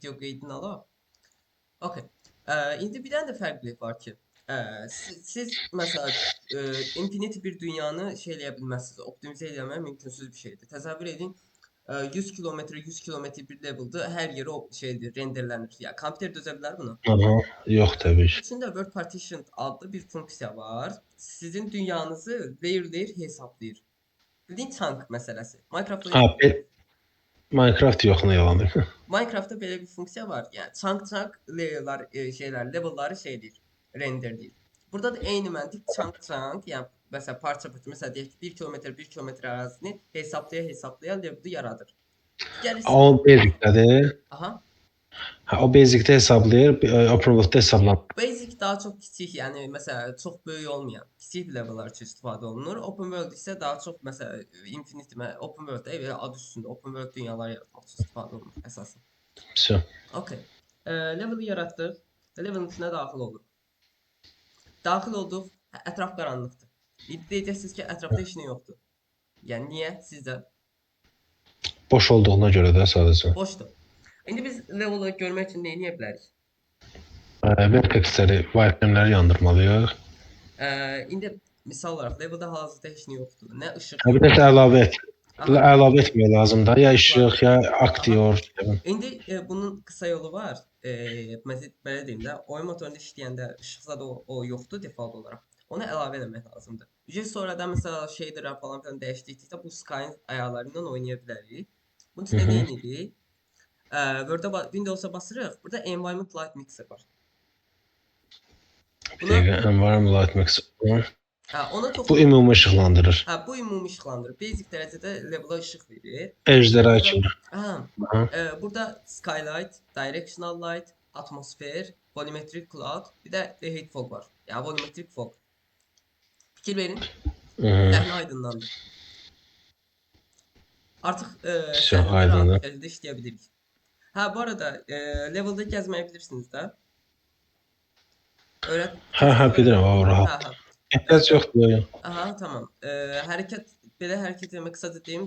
video qeydini alaq. Okay. İndi bir dənə də fərqlilik var ki, siz məsələn infinity bir dünyanı şey eləyə bilməzsiniz, optimizə eləmək mümkünsüz bir şeydir. Təsəvvür edin, 100 kilometr, 100 kilometr bir leveldə hər yeri o şeydir, renderlənir. Ya kompüter dözə bilər buna? Aha, yox təbii ki. İçində word partition adlı bir funksiya var. Sizin dünyanızı layer hesablayır. Bildiğin chunk məsələsi. Minecraft'da Ha, yoxdur. Minecraft yox, nə yalandır. Minecraft'da belə bir funksiya var. Yəni chunk layer'lar, şeylər, level'ları şey deyir, render deyir. Burada da eyni məntiq chunk, yəni məsələn parça, məsələn deyək ki, 1 kilometr 1 kilometr ərazini hesablaya level'ı yaradır. Gəlirsiniz. O basicdədir. Aha. Ha, o basicdə hesablayır, open world-da hesablamır. Basic daha çox kiçik, yəni məsələn çox böyük olmayan kiçik level'lar üçün istifadə olunur. Open world isə daha çox məsələn infinity, open world elə adı üstündə open world dünyalar yaratmaq üçün istifadə olunur əsasən. Все. Okay. Level'ı yaratdıq. Level'ın içinə daxil olduq. Daxil olduq, ətraf qaranlıqdır. İndi deyəcəksiniz ki, ətrafda heç nə yoxdur. Yəni niyə sizdə? Boş olduğuna görə də sadəcə. Boşdur. İndi biz level'ı görmək üçün nə edə bilərik? Vertexləri, wireframe'ləri yandırmalıyıq. İndi misal olaraq level'da hazırda heç nə yoxdur. Nə işıq. Bir də əlavə et. Əlavə etmək lazımdır. Ya işıq, ya aktyor. İndi bunun qısa yolu var. Belə deyim də, oyun motorunda işləyəndə işıqsa da o yoxdur default olaraq. Onu əlavə etmək lazımdır. Sonradan məsələn shaderlər falan filan dəyişdikdə bu Sky'ın ayarlarından oynaya bilərik. Bunun üçün nə edirik? Word-ə Windows'a basırıq. Burada Environment Light Mixer var. Buna Environment Light Mixer. Ona bu ümumi işıqlandırır. Bu ümumi işıqlandırır. Basic dərəcədə level'a işıq verir. Ejderha kimi. Burada Skylight, Directional Light, Atmosphere, Volumetric Cloud, bir də Heat Fog var. Yəni Volumetric Fog. Fikir verin. Səhnə aydınlandı. Artıq səhnədə rahat şəkildə işləyə bilirik. Bu arada level'da gəzməyi bilirsiniz də. Bilirəm, o rahat. Ehtiyac yoxdur. Tamam. Belə hərəkət etmək qısaca deyim,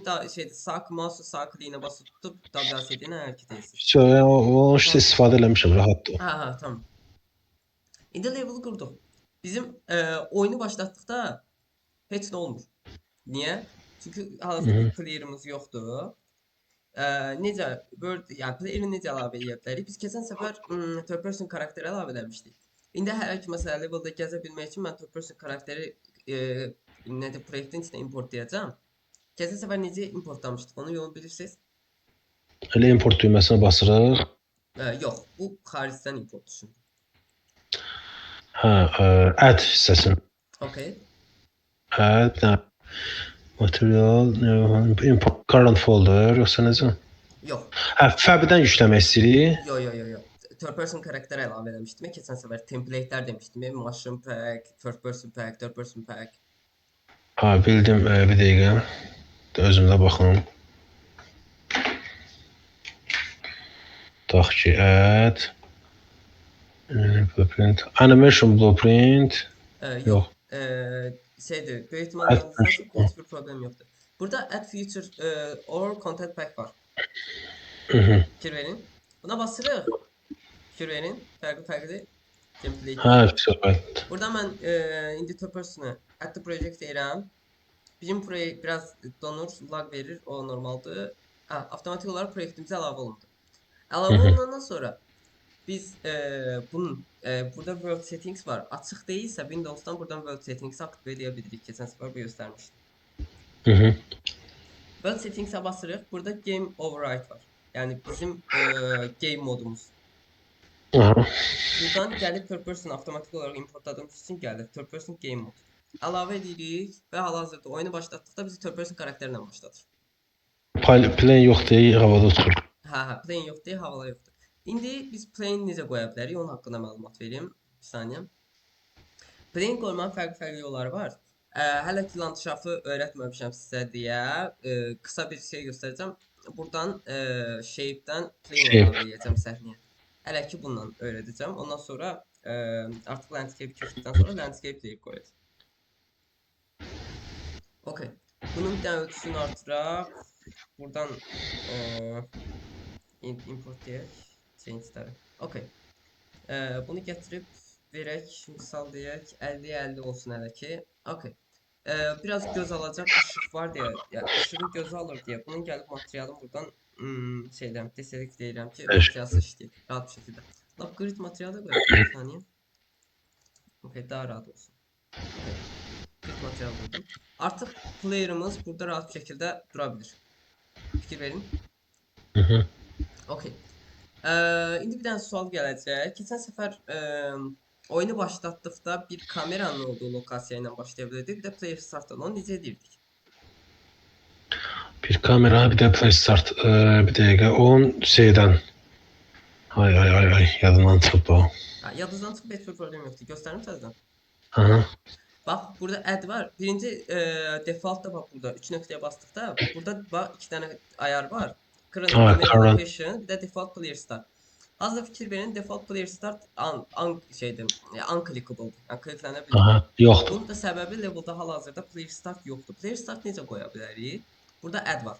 sağ mouse sağ kliyinə basıb tutub WSD-yə hərəkət edirsiniz. O işte istifadə eləmişəm, rahatdır. Tamam. İndi level'ı qurduq. Bizim oyunu başlatdıqda heç nə olmur. Niyə? Çünki hazırda clear'ımız yoxdur. Necə yəni player'ı necə əlavə edə bilərik? Biz keçən səfər third person karakteri əlavə etmişdik. İndi hər ki məsələn level'da gəzə bilmək üçün mən third person karakteri proyektin içinə importlayacağam. Keçən səfər necə importlamışdıq? Onu yolunu bilirsiniz? Elə import düyməsinə basırıq. Yox, bu xaricdən import üçün. Add hissəsini. Okay. Add material import current folder yoxsa necə? Yox. Fəbdən yükləmək istəyirik. Yox. Third person karakteri əlavə eləmişdim. Keçən səfər template'lər demişdim. Mushroom pack, third person pack. Bildim, bir dəqiqə. Özümdə baxım. Tutaq ki, add blueprint, animation blueprint. Yox. Şeydir, böyük ihtimalle heç bir problem yoxdur. Burada add feature or content pack var. Fikir verin. Buna basırıq. Fikir verin. Fərqli template. Burada mən indi third person'a add the project deyirəm. Bizim proyekt biraz donur, lag verir, o normaldır. Avtomatik olaraq proyektimizə əlavə olundu. Əlavə olunandan sonra biz bunun burada World Settings var. Açıq deyilsə Windows'dan buradan World Settings'i aktive edə bilirik. Keçən səfər bu göstərmişdim. World Settings'e basırıq. Burada Game Override var. Yəni bizim game modumuz. Buradan gəlib third person avtomatik olaraq importladığımız üçün gəlir. Third person game mod. Əlavə edirik və hal-hazırda oyunu başlatdıqda bizi third person karakterlə başlatır. Plane yox deyə havada tutur. Plane yox deyə havada yoxdur. İndi biz plane necə qoya bilərik? Onun haqqında məlumat vereyim. Bir saniyə. Plane qoymanın fərqli yolları var. Hələ ki landşafı öyrətməmişəm sizə deyə qısa bir şey göstərəcəm. Buradan shape'dən plane əlavə edəcəm səhnəyə. Hələ ki bundan öyrədəcəm. Ondan sonra artıq landscape keçdikdən sonra landscape layer qoyacağım. Okay. Bunun bir dənə ölçüsünü artıraq. Buradan import deyək. change-ləri. Okay. Bunu gətirib verək, misal deyək, 50-50 olsun hələ ki. Okay. Biraz göz alacaq işıq var deyə, yəni işığı gözə alır deyə bunun gəlib materialın buradan şeydən deselect deyirəm ki, materialsız işləyir rahat bir şəkildə. Lap grid materialı da qoyaq bir saniyə. Okay, daha rahat olsun. Okay. Grid material qoydum. Artıq player'ımız burada rahat bir şəkildə dura bilir. Fikir verin. Okay. İndi bir dənə sual gələcək. Keçən səfər oyunu başlatdıqda bir kameranın olduğu lokasiya ilə başlaya bilirdik. Bir də player startdan onu necə edirdik? Bir kamera, bir də play start. Bir dəqiqə. Onun şeydən. Ay, yadımdan çıxıb o. Yadınızdan çıxıb heç bir problem yoxdur. Göstərim təzədən. Aha. Bax, burada add var. Birinci default da bax burada 3 nöqtəyə basdıqda burada bax 2 dənə ayar var. Current camera location, bir də default player start. Az da fikir verin, default player start unclickable. Yəni kliklənə bilmir. Aha, yoxdur. Bunun da səbəbi levelda hal-hazırda player start yoxdur. Player start necə qoya bilərik? Burada add var.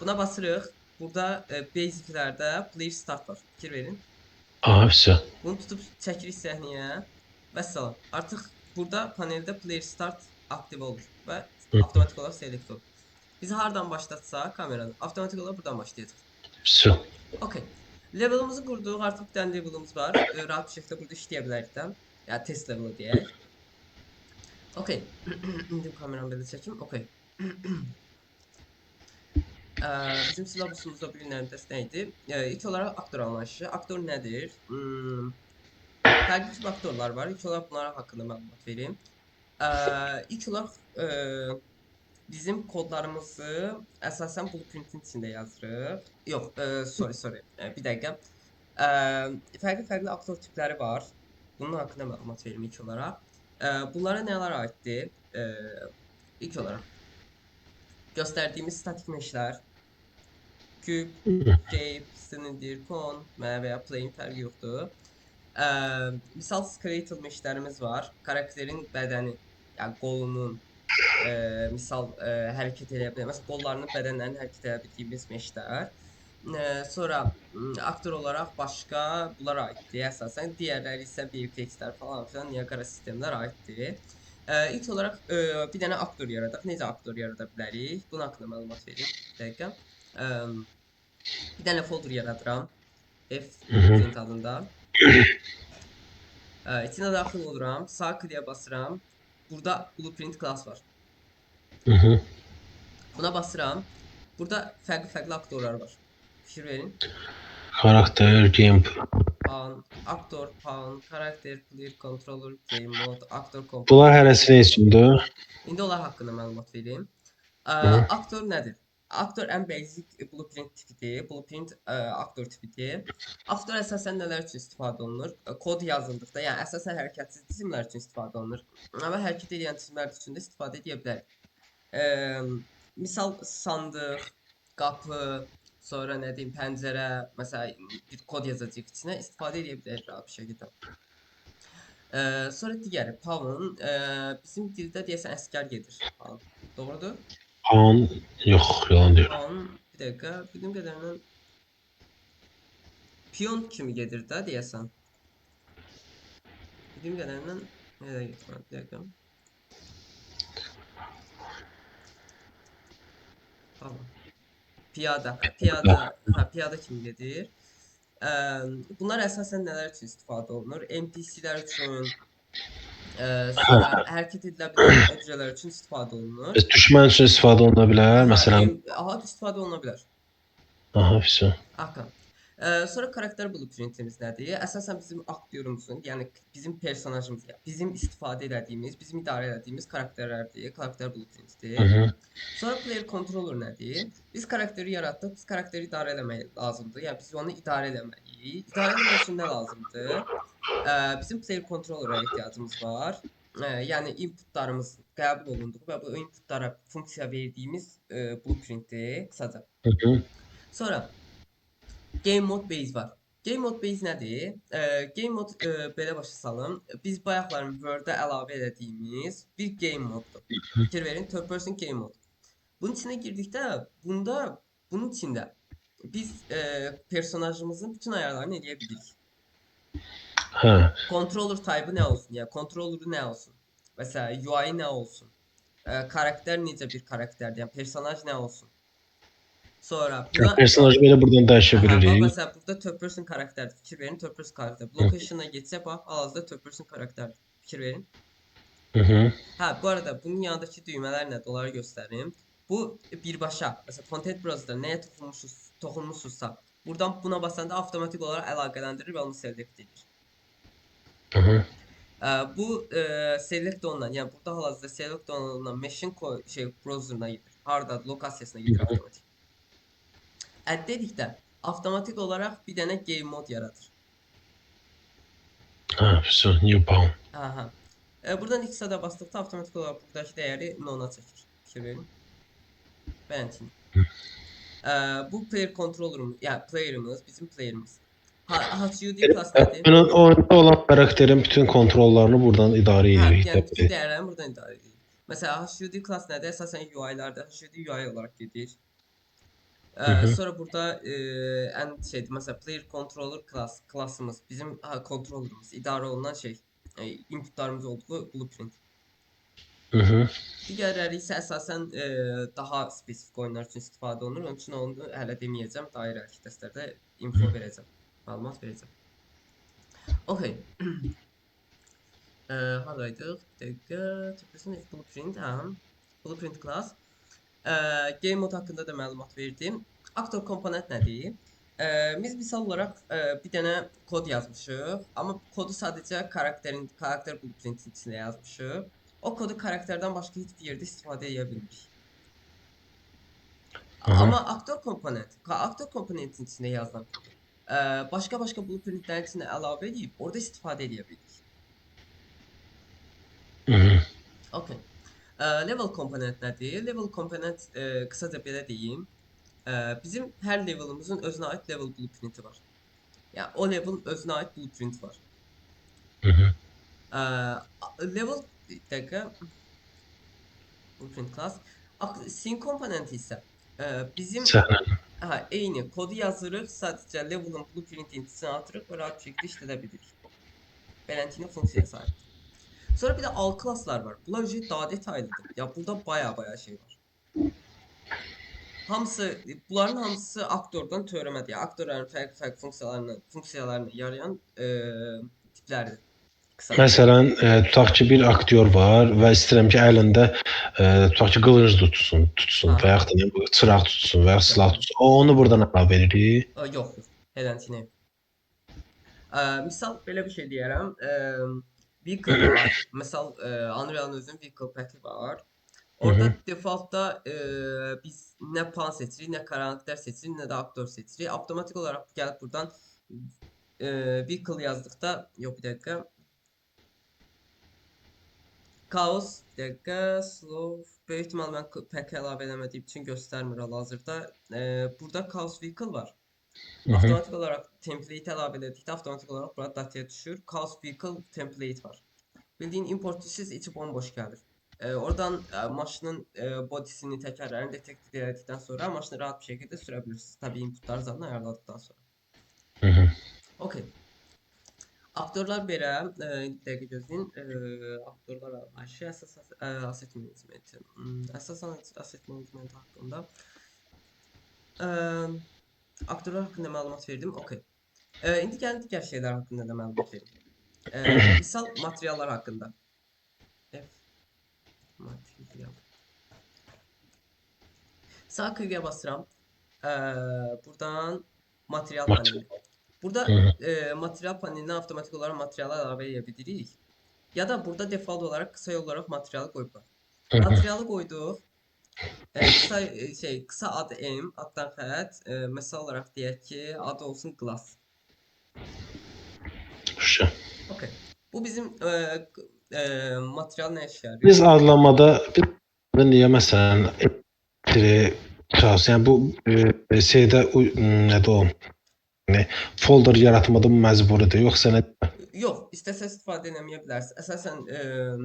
Buna basırıq. Burada basic-lərdə player start var. Fikir verin. Aha, vəsə. Bunu tutub çəkirik səhnəyə. Vəssalam. Artıq burada paneldə player start aktiv olur və avtomatik olaraq select olur. Biz hardan başlatsaq kameranı, avtomatik olaraq buradan başlayacaq. Vəsə. Okay. Levelimizi qurduq. Artıq bir dənə levelimiz var. Rahat bir şəkildə burada işləyə bilərik də. Yəni test levelu deyək. Okay. İndi kameramı belə çəkim. Okay. Bizim silabusumuzda bilinən dərs nə idi? İlk olaraq aktor anlayışı. Aktor nədir? Fərqli tip aktorlar var. İlk olaraq bunlara haqqında məlumat verim. İlk olaraq bizim kodlarımızı əsasən blueprintin içində yazırıq. Yox, sorry. Bir dəqiqə. Fərqli aktor tipləri var. Bunun haqqında məlumat verim ilk olaraq. Bunlara nələr aiddir? İlk olaraq göstərdiyimiz statik meshlər, küp, shape, cylinder, cone və ya plane fərqi yoxdur. Misal skeletal meshlərimiz var. Karakterin bədəni, yəni qolunun misal hərəkət edə bilər. Məsələn, qollarının, bədənlərinin hərəkət edə bildiyimiz meshlər. Sonra aktor olaraq başqa bunlar aiddir əsasən. Digərləri isə VFX-lər falan filan, Niagara sistemlər aiddir. İlk olaraq bir dənə aktor yaradaq. Necə aktor yarada bilərik? Bunun haqqında məlumat verim. Bir dəqiqə. Bir dənə folder yaradıram. F-Print adında. İçinə daxil oluram. Sağ kliyə basıram. Burada Blueprint class var. Buna basıram. Burada fərqli aktorlar var. Fikir verin. Karakter, game. Aktor, karakter, player, controller, game mode, aktor, component. Bunlar hərəsi nə üçündür? İndi onlar haqqında məlumat verim. Aktor nədir? Aktor ən basic blueprint tipidir. Blueprint aktor tipidir. Aktor əsasən nələr üçün istifadə olunur? Kod yazıldıqda, yəni əsasən hərəkətsiz cisimlər üçün istifadə olunur. Amma hərəkət edən cisimlər üçün də istifadə edə bilərik. Misal sandıq, qapı, sonra nə deyim, pəncərə, məsələn bir kod yazacağıq içinə, istifadə edə bilərik rahat bir şəkildə. Sonra digəri pawn bizim dildə deyəsən əsgər gedir. Doğrudur? Pawn yox, yalan deyir. Pawn bir dəqiqə, bildiğim qədərilə piyon kimi gedir də deyəsən. Bildiğim qədərilə nereye getməli? Bir dəqiqə. Tamam. Piyada kimi gedir. Bunlar əsasən nələr üçün istifadə olunur? NPC-lər üçün, sonra hərəkət edilə bilən objelər üçün istifadə olunur. Düşmən üçün istifadə oluna bilər, məsələn. İstifadə oluna bilər. Aha, vəsə. Sonra karakter blueprintimiz nədir? Əsasən bizim aktyorumuzun, yəni bizim personajımız, bizim istifadə elədiyimiz, bizim idarə elədiyimiz karakterlərdir, karakter blueprintidir. Sonra player controller nədir? Biz karakteri yaratdıq, biz karakteri idarə eləmək lazımdır. Yəni biz onu idarə eləməliyik. İdarə eləmək üçün nə lazımdır? Bizim player controller'a ehtiyacımız var. Yəni inputlarımız qəbul olunduğu və bu inputlara funksiya verdiyimiz blueprintdir qısaca. Sonra game mode base var. Game mode base nədir? Game mode belə başa salım. Biz bayaqların Word-ə əlavə elədiyimiz bir game moddur. Fikir verin, third person game mode. Bunun içinə girdikdə bunun içində biz personajımızın bütün ayarlarını eləyə bilirik. Hə. Controller type'ı nə olsun? Yəni controller'ı nə olsun? Mesela UI nə olsun? Karakter necə bir karakterdir? Yəni personaj nə olsun? Sonra buna Personajı belə buradan dəyişə aha, bax bilirik. mesela burada third person karakterdir. Fikir verin third person karakter. Location'a geçsək bax hal-hazırda third person karakterdir. Fikir verin. Hı. Ha bu arada bunun yanındaki düğmeler nədir? Onları göstərim. Bu birbaşa. Mesela Content Browser'da nəyə toxunmuşsunuzsa buradan buna basanda avtomatik olarak əlaqələndirir və onu select edir. Hı. Bu select olunan yani burada hal-hazırda select olunan mesh'in browser'ına gedir. Harda lokasiyasına gedir avtomatik. Add dedikdə avtomatik olarak bir dənə game mod yaradır. Ha, so new bound. Aha. Buradan X'e de bastıkta avtomatik olarak buradaki değeri nona çekir. Fikir verin. Beğentin. Bu player controller'ımız, yani player'ımız, bizim player'ımız. HUD class nedir? Bunun oyunda olan karakterin bütün kontrollarını buradan idarə Ha, edirik. yani bütün değerlerini buradan idare edilir. Mesela HUD class nedir? Esasen UI'larda HUD UI olarak gelir. Sonra burada en mesela player controller class'ımız, bizim controller'ımız, idare olunan inputlarımız olduğu blueprint. Digərləri isə əsasən daha spesifik oyunlar üçün istifadə olunur. Onun üçün onu hələ deməyəcəm. Daha irəli dərslərdə info verəcəm, məlumat verəcəm. Okay. Haraydıq? Bir dəqiqə. Blueprint, Blueprint class. Game mode haqqında da məlumat verdim. Actor komponent nədir? Biz misal olaraq bir dənə kod yazmışıq, amma kodu sadəcə karakter blueprintin içində yazmışıq. O kodu karakterdən başqa heç bir yerdə istifadə edə bilmirik. Amma aktor komponentin içində yazılan kodu başqa blueprintlərin içində əlavə edib orada istifadə edə bilirik. Okay. Level komponent nədir? Level komponent qısaca belə deyim. Bizim hər levelımızın özünə aid level blueprinti var. Yəni o levelin özünə aid blueprint var. Level dəqiqə blueprint class. Scene komponenti isə bizim eyni kodu yazırıq, sadəcə level'ın blueprintini içinə atırıq və rahat bir şəkildə işlədə bilirik. Belentinin funksiyaya sahibdir. Sonra bir də alt klasslar var. Bunlar daha detaylıdır. Ya burada baya şey var. Bunların hamısı aktordan törəmədir. Yəni aktorların fərqli funksiyalarını yarayan tiplərdir. Məsələn, tutaq ki, bir aktyor var və istəyirəm ki, əlində tutaq ki, qılınc tutsun və yaxud da çıraq tutsun və ya silah tutsun. Onu buradan əlavə edirik. Yox, Helentine. Misal belə bir şey deyərəm. Vehicle var. Misal Unreal'ın özünün vehicle pack'i var. Orada defaultda biz nə plan seçirik, nə karakter seçirik, nə də aktor seçirik. Avtomatik olaraq gəlib buradan vehicle yazdıqda, yox bir dəqiqə. Chaos, bir dəqiqə, slow, böyük ihtimal mən pack əlavə eləmədiyim üçün göstərmir hal-hazırda. Burada Chaos Vehicle var. Avtomatik olaraq template əlavə edildikdə avtomatik olaraq burada dataya düşür. Chaos Vehicle template var. Bildiğin import işsiz, içi bomboş gəlir. Oradan maşının bodysini, təkərlərini detect edildikdən sonra maşını rahat bir şəkildə sürə bilirsiniz. Tabii inputları zaten ayarladıktan sonra. Okay. Aktorlar belə, bir dəqiqə gözləyin. Aktorlar anlayışı, əsas asset management. Əsas asset management haqqında. Aktorlar haqqında məlumat verdim. Okay. İndi gəlin digər şeylər haqqında da məlumat verim. Misal materiallar haqqında. Material. Sağ kliyə basıram. Buradan material paneli. Burada material paneline avtomatik olarak materialı əlavə edə bilirik. Ya da burada default olarak kısa yol olarak materialı qoyublar. Materialı qoyduq. Kısa ad M, addan xət. Məsəl olaraq deyək ki, adı olsun glass. Okay. Bu bizim material nə işə yarayır? Biz adlamada niyə məsələn yəni bu şeydə nədir o? Folder yaratmada məcburidir, yoxsa nə? Yox, istəsə istifadə eləməyə bilərsən. Əsasən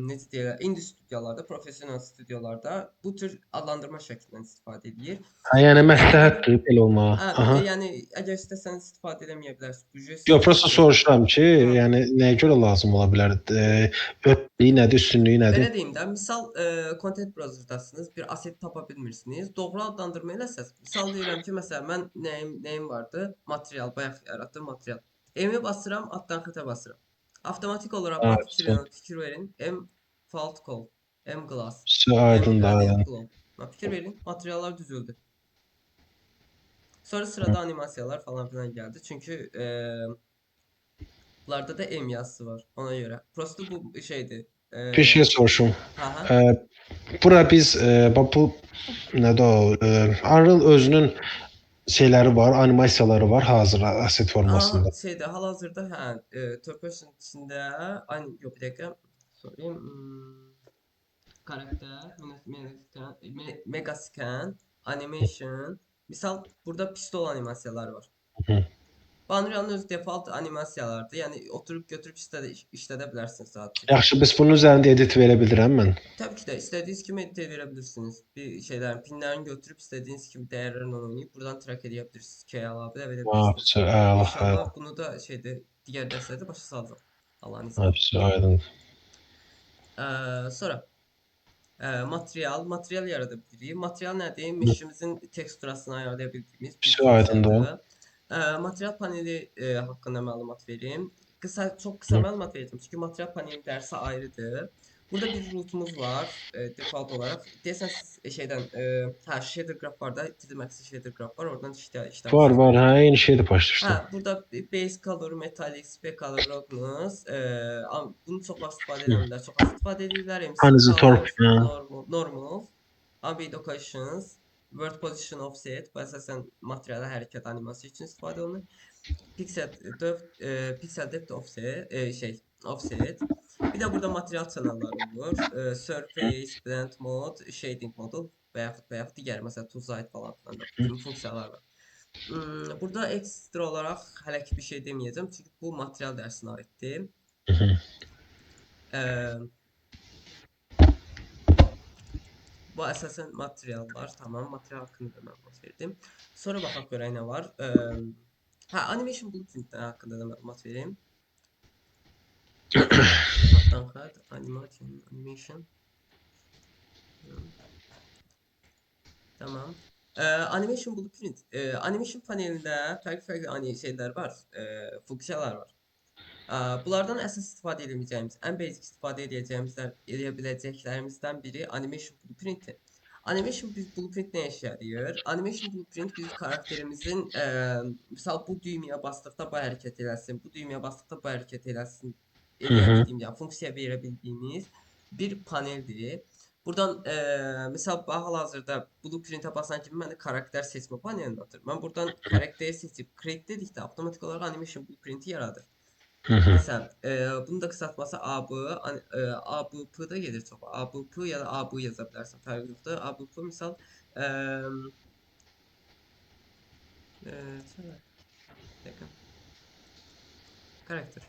necə deyirlər, indie studiyyalarda, professional studiyyalarda bu tür adlandırma şəklindən istifadə edir. Ha, yəni İstəsən məsləhətdir belə olmağı. Aha. yəni əgər istəsən istifadə eləməyə bilərsən. Büdcəsi Yox, prosta soruşuram ki, Hı. yəni nəyə görə lazım ola bilər? Öhdəliyi nədir, üstünlüyü Belə nədir? deyim də, misal content browserdasınız, bir asset tapa bilmirsiniz. Doğru adlandırma eləsəz, misal deyirəm ki, məsələn mən nəyim vardı? Material, bayaq yaratdığım material. M-i basıram, altdan xətə basıram. Avtomatik olaraq Ha, fikir verin. M fault call, M glass, M aydındır, gradient aydın. glow. Fikir verin, materiallar düzüldü. Sonra sırada animasiyalar falan filan gəldi. Çünki bunlarda da M yazısı var ona görə. Prosta bu şeydir. Bir şey soruşum. Ha. Bura biz bu nədir o? Unreal özünün şeyləri var, animasiyaları var hazır asset formasında. Şeydə hal-hazırda third person içində yox bir dəqiqə. Sorry. Karakter, Megascan, Animation. Misal burada pistol animasiyaları var. Hı. Unreal'ın öz default animasiyalardır. Yəni oturub götürüb işlədə bilərsiniz rahatca. Yaxşı, biz bunun üzərində edit verə bilirəm mən. Təbii ki də istədiyiniz kimi edit verə bilirsiniz. Bir şeylərin pinlərini götürüb istədiyiniz kimi dəyərlərlə oynayıb buradan track edə bilirsiniz. K əlavə də edə bilirsiniz. Əla, İnşallah bunu da digər dərslərdə başa salacağam. Allahın izniyle. hepsi aydın. Sonra material yarada bilirik. Material nədir? Meşimizin teksturasını ayarlaya bildiyimiz bir Hepsi aydındır. funksiyadır. Material paneli haqqında məlumat verim. Çox qısa məlumat verəcəm. Çünki material panelinin dərsi ayrıdır. Burada bir routumuz var default olaraq. Deyəsən siz şeydən shader graph var da, 3D Max shader graph var. Oradan işləmişsiniz. Var, hə, eyni şeydə başlayışdı. Burada base color, metallic, spec color roughness. Bunu çox vaxt istifadə edənlər çox az istifadə edirlər. MC Anisotrope, colors, normal, ambient occasions, world position offset. Bu əsasən materiala hərəkət animasiya üçün istifadə olunur. Pixel depth offset, offset. Bir də burada material channelları olur. Surface, blend mode, shading model və yaxud digər məsələn toolsite falan filan da kimi funksiyalar var. Burada ekstra olaraq hələ ki bir şey deməyəcəm. Çünki bu material dərsinə aiddir. Bu əsasən materiallar. Tamam, material haqqında da məlumat verdim. Sonra baxaq görək nə var. Animation blueprint haqqında da məlumat verim. Xətdən xət, animation. Tamam. Animation blueprint. Animation panelində fərqli şeylər var, funksiyalar var. Bunlardan əsas istifadə edəcəyimiz, ən basic istifadə edə biləcəklərimizdən biri animation blueprintdir. Animation blueprint nə işə yarayır? Animation blueprint biz karakterimizin misal bu düymeye basdıqda bu hərəkət eləsin, bu düymeye basdıqda bu hərəkət eləsin eləyə bildiyimiz, yəni funksiya verə bildiyimiz bir paneldir. Buradan misal hal-hazırda blueprintə basan kimi məndə karakter seçmə panelini atır. Mən buradan karakteri seçib create dedikdə avtomatik olaraq animation blueprinti yaradır. Məsələn, bunun da qısaltması ABP da gedir çox. ABP ya da AB yaza bilərsən. Fərqi yoxdur. ABP misal karakter.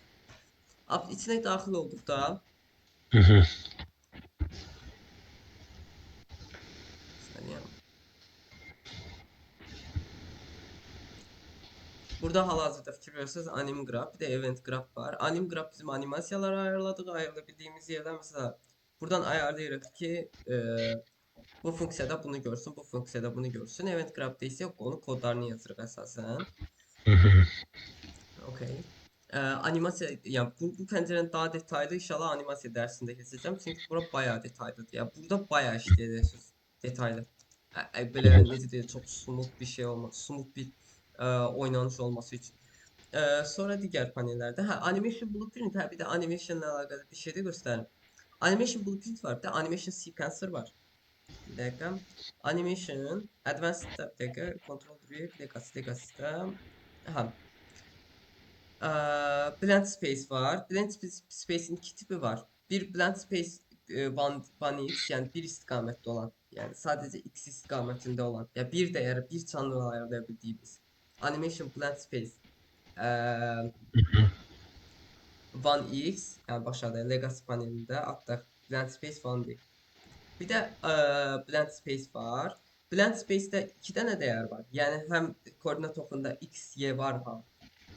İçinə daxil olduqda burada hal-hazırda fikir verirsiniz anim graph, bir de event graph var. Anim graph bizim animasiyaları ayarladık. Ayarlayabildiğimiz yerden mesela buradan ayarlayırıq ki bu funksiyada bunu görsün, bu funksiyada bunu görsün. Event graph'da ise onun kodlarını yazırıq əsasən. Okay. Animasiya, yani bu pəncərənin daha detaylı inşallah animasiya dərsində keçəcəm. Çünki bura bayağı detaylıdır. Yani burada bayağı işləyəcəksiniz detaylı. Belə necə deyir, çox smooth bir şey olması, smooth bir oynanış olması üçün. Sonra digər panellərdə animation blueprint, bir də animation ilə əlaqəli bir şey də göstərim. Animation blueprint var, bir də animation sequencer var. Bir dəqiqə. Animation, advanced bir dəqiqə, control group, legacy. Blend space var. Blend space'in iki tipi var. Bir blend space one x, yani bir istikamətdə olan, yani sadece x istikamətində olan, ya bir dəyəri, bir channel ayarlayabildiğimiz animation blend space. 1x, yəni aşağıda Legacy panelində adda blank space 1D. Bir də blank space var. Blank space-də 2 dənə dəyər var. Yəni həm koordinat oxunda x, y var ha.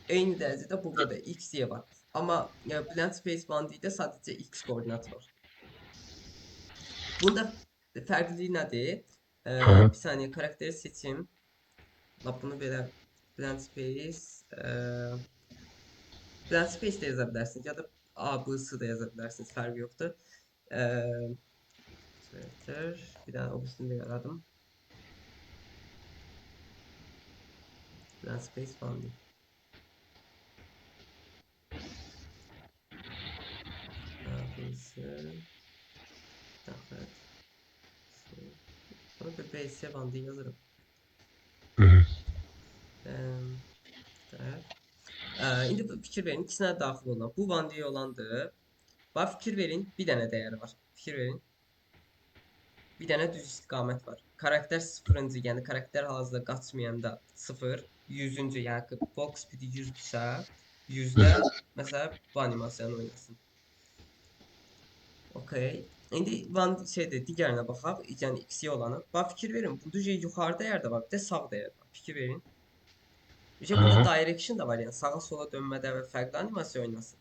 Eyni dərəcədə burada da x, y var. Amma blank space 1D-də sadəcə x koordinat var. Bunda fərqliliyi nədir? Hı. Bir saniyə karakteri seçim. Lap bunu belə blank space blank space də yaza bilərsiniz ya da A, B, S də yaza bilərsiniz. Fərqi yoxdur. Bir dənə obisini də yaradım. Blank space falan değil. Burası. Evet. Bunu bir BS bandı yazarım. Evet. İndi fikir verin, ikisinə daxil olan. Bu bandiyə olandır. Bax fikir verin, bir dənə dəyəri var. Fikir verin. Bir dənə düz istiqamət var. Karakter 0-cı, yəni karakter hal-hazırda qaçmayanda 0, 100-cü, yəni box speed 100-dürsə, 100-də məsələn bu animasiyanı oynasın. Okay. İndi şeydə digərinə baxaq. Yəni X-y olanı. Bax fikir verin, bu düz yuxarı dəyər də var, bir də sağ dəyər var. Fikir verin. Bunda direction da var, yəni sağa sola dönmədə və fərqli animasiya oynasın.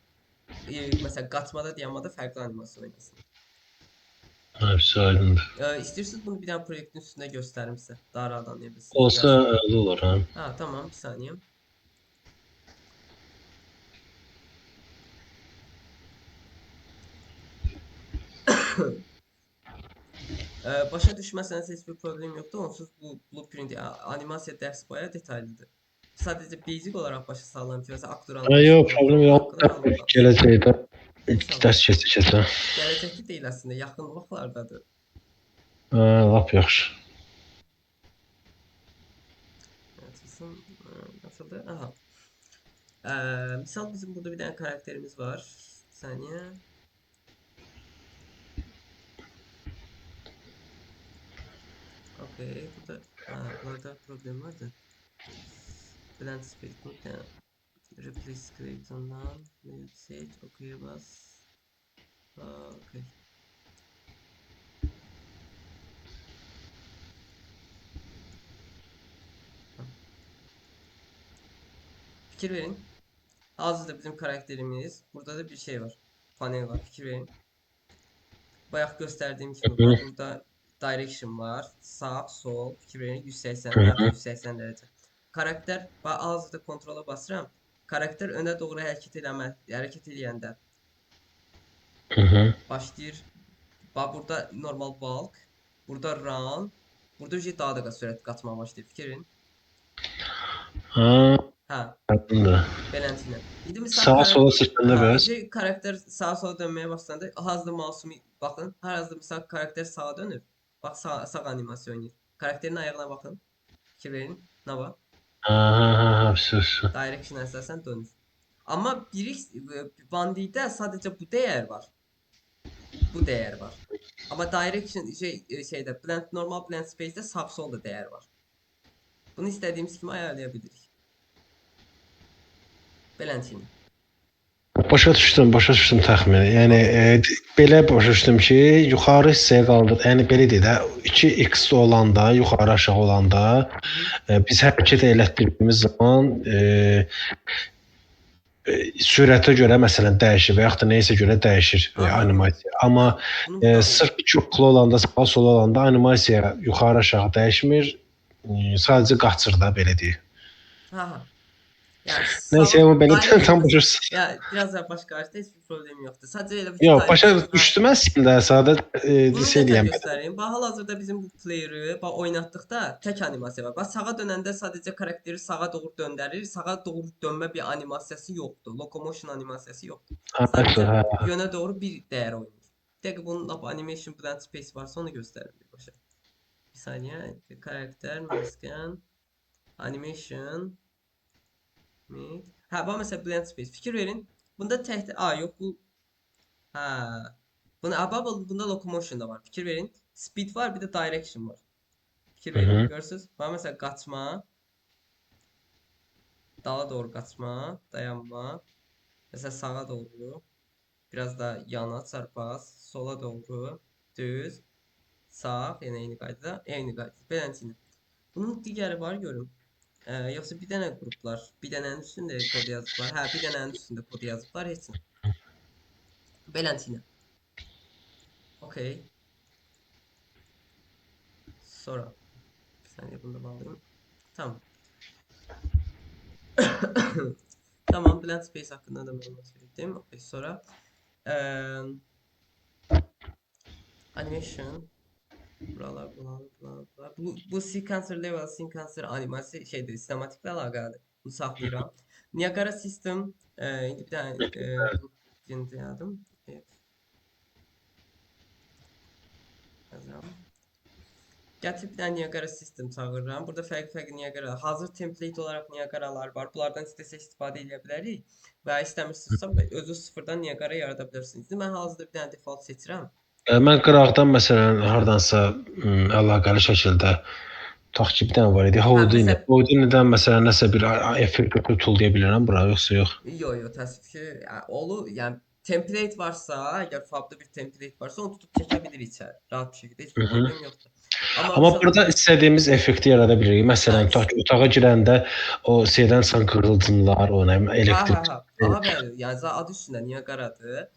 Məsələn qaçmada, dayanmada fərqli animasiya oynasın. Hepsi aydındır. İstəyirsiniz bunu bir dənə proyektin üstündə göstərim sizə. Daha rahat anlayabilirsiniz. Olsa öyle olur ha. Ha tamam, bir saniye. Başa düşməsəniz heç bir problem yoxdur. Onsuz bu blueprint animasiya dərsi bayağı detallıdır. Sadəcə basic olaraq başa sallam ki, məsələn aktör Yok animasyonu, problem program yok. haqqında məlumat. Geleceğde İnşallah. ders keçəcəksən. Gələcəkdə deyil əslində, yaxın vaxtlardadır. Lap yaxşı. Nasıldır? Aha. Misal bizim burada bir tane karakterimiz var. Bir saniye. Okay, burada problem vardı. Blend speed yani replace script ondan seç okey'e bas. Okay. Fikir verin. Hazırda bizim karakterimiz. Burada da bir şey var. Panel var. Fikir verin. Bayaq göstərdiyim kimi bax burada direction var. Sağ, sol, fikir verin 180 və ya da 180 dərəcə. Karakter bax hazırda kontrola basıram. Karakter önə doğru hərəkət eləyəndə başlayır. Bax burada normal bulk, burada run, burada daha da sürət qaçmağa başlayır. Fikir verin. Hə. Aydındır. Beləsinə. İndi misal Sağa sola sıçranda bəs. karakter sağa sola dönməyə başlayanda hazırda mouse'umu baxın. Hər hazırda misal karakter sağa dönür. Bax sağ animasiya oynayır. Karakterin ayağına baxın. Fikir verin. Nə var? Direction əsasən dönür. Amma Bandidə sadəcə bu dəyər var. Bu dəyər var. Amma direction şeydə normal blend space'də sağ sol da dəyər var. Bunu istədiyimiz kimi ayarlaya bilirik. Beləncini. Başa düşdüm təxmini. Yəni belə başa düşdüm ki, yuxarı hissəyə qaldır. Yəni belə deyək də 2x olanda, yuxarı aşağı olanda biz hərəkət elətdiyimiz zaman sürətə görə məsələn dəyişir və yaxud da nəyisə görə dəyişir animasiya. Amma sırf çoxlu olanda, sağa sola olanda animasiya yuxarı aşağı dəyişmir. Sadəcə qaçır da belə deyək. Yəni nəysə bu belə tam başa. Ya biraz da başqa heç bir problem yoxdur. Sadəcə elə bir Yox, başa düşdüm əslində, sadə şey deyəm. Göstəreyim. Bax hal-hazırda bizim bu playeri bax oynatdıqda tək animasiya var. Bax sağa dönəndə sadəcə karakteri sağa doğru döndərir. Sağa doğru dönmə bir animasiyası yoxdur. Locomotion animasiyası yoxdur. Sadəcə yönə doğru bir dəyər oynayır. Bir dəqiqə bunun animation blend space varsa onu göstərim başa. Bir saniyə. Karakter, maskan, animation. Bax məsələn blend space. Fikir verin. Bunda təkdə yox bu. Bunda locomotion da var. Fikir verin. Speed var, bir də direction var. Fikir verin. Görürsüz? Bax məsələn qaçma. Dala doğru qaçma, dayanma. Mesela sağa doğru. Biraz da yana çarpaz. Sola doğru. Düz. Sağ. Yine eyni qaydada. Eyni qaydada. Beləncə. Bunun digəri var görüm. Yoxsa bir dənə qruplar. Bir dənənin üstündə kod yazıblar. Hə, bir dənənin üstündə kod yazıblar. Heç nə. Beləncə. Okey. Sonra. Bir saniye bunu da bağlayayım. Tamam. Tamam. Blank Space hakkında da məlumat verdim. Okay, sonra animation buralar. Bu sequencer level, sequencer animasi şeydir, sinematiklə əlaqəlidir. Bunu saxlayıram. Niagara System indi bir dənə blueprint yazdım. Yazıram. Gətirib bir dənə Niagara System çağırıram. Burada fərqli Niagara, hazır template olaraq Niagaralar var. Bunlardan istəsək istifadə edə bilərik. Və istəmirsinizsə özü sıfırdan Niagara yarada bilirsiniz. Mən hazırda bir dənə default seçirəm. Mən qıraqdan məsələn hardansa əlaqəli şəkildə tutaq ki, bir dənə var idi. Houdini. Məsələn, Houdini-dən məsələn nəsə bir effekt götürüb tullaya bilirəm bura, yoxsa yox? təəssüf ki, yəni template varsa, əgər fabda bir template varsa, onu tutub çəkə bilirik içəri. Rahat bir şəkildə, heç bir problem yoxdur. Amma burada istədiyimiz effekti yarada bilirik. Məsələn, tutaq ki, otağa girəndə o şeydən çıxan qığılcımlar, o nə bilim, elektrik. Aha, bəli. Yəni adı üstündə Niagaradır.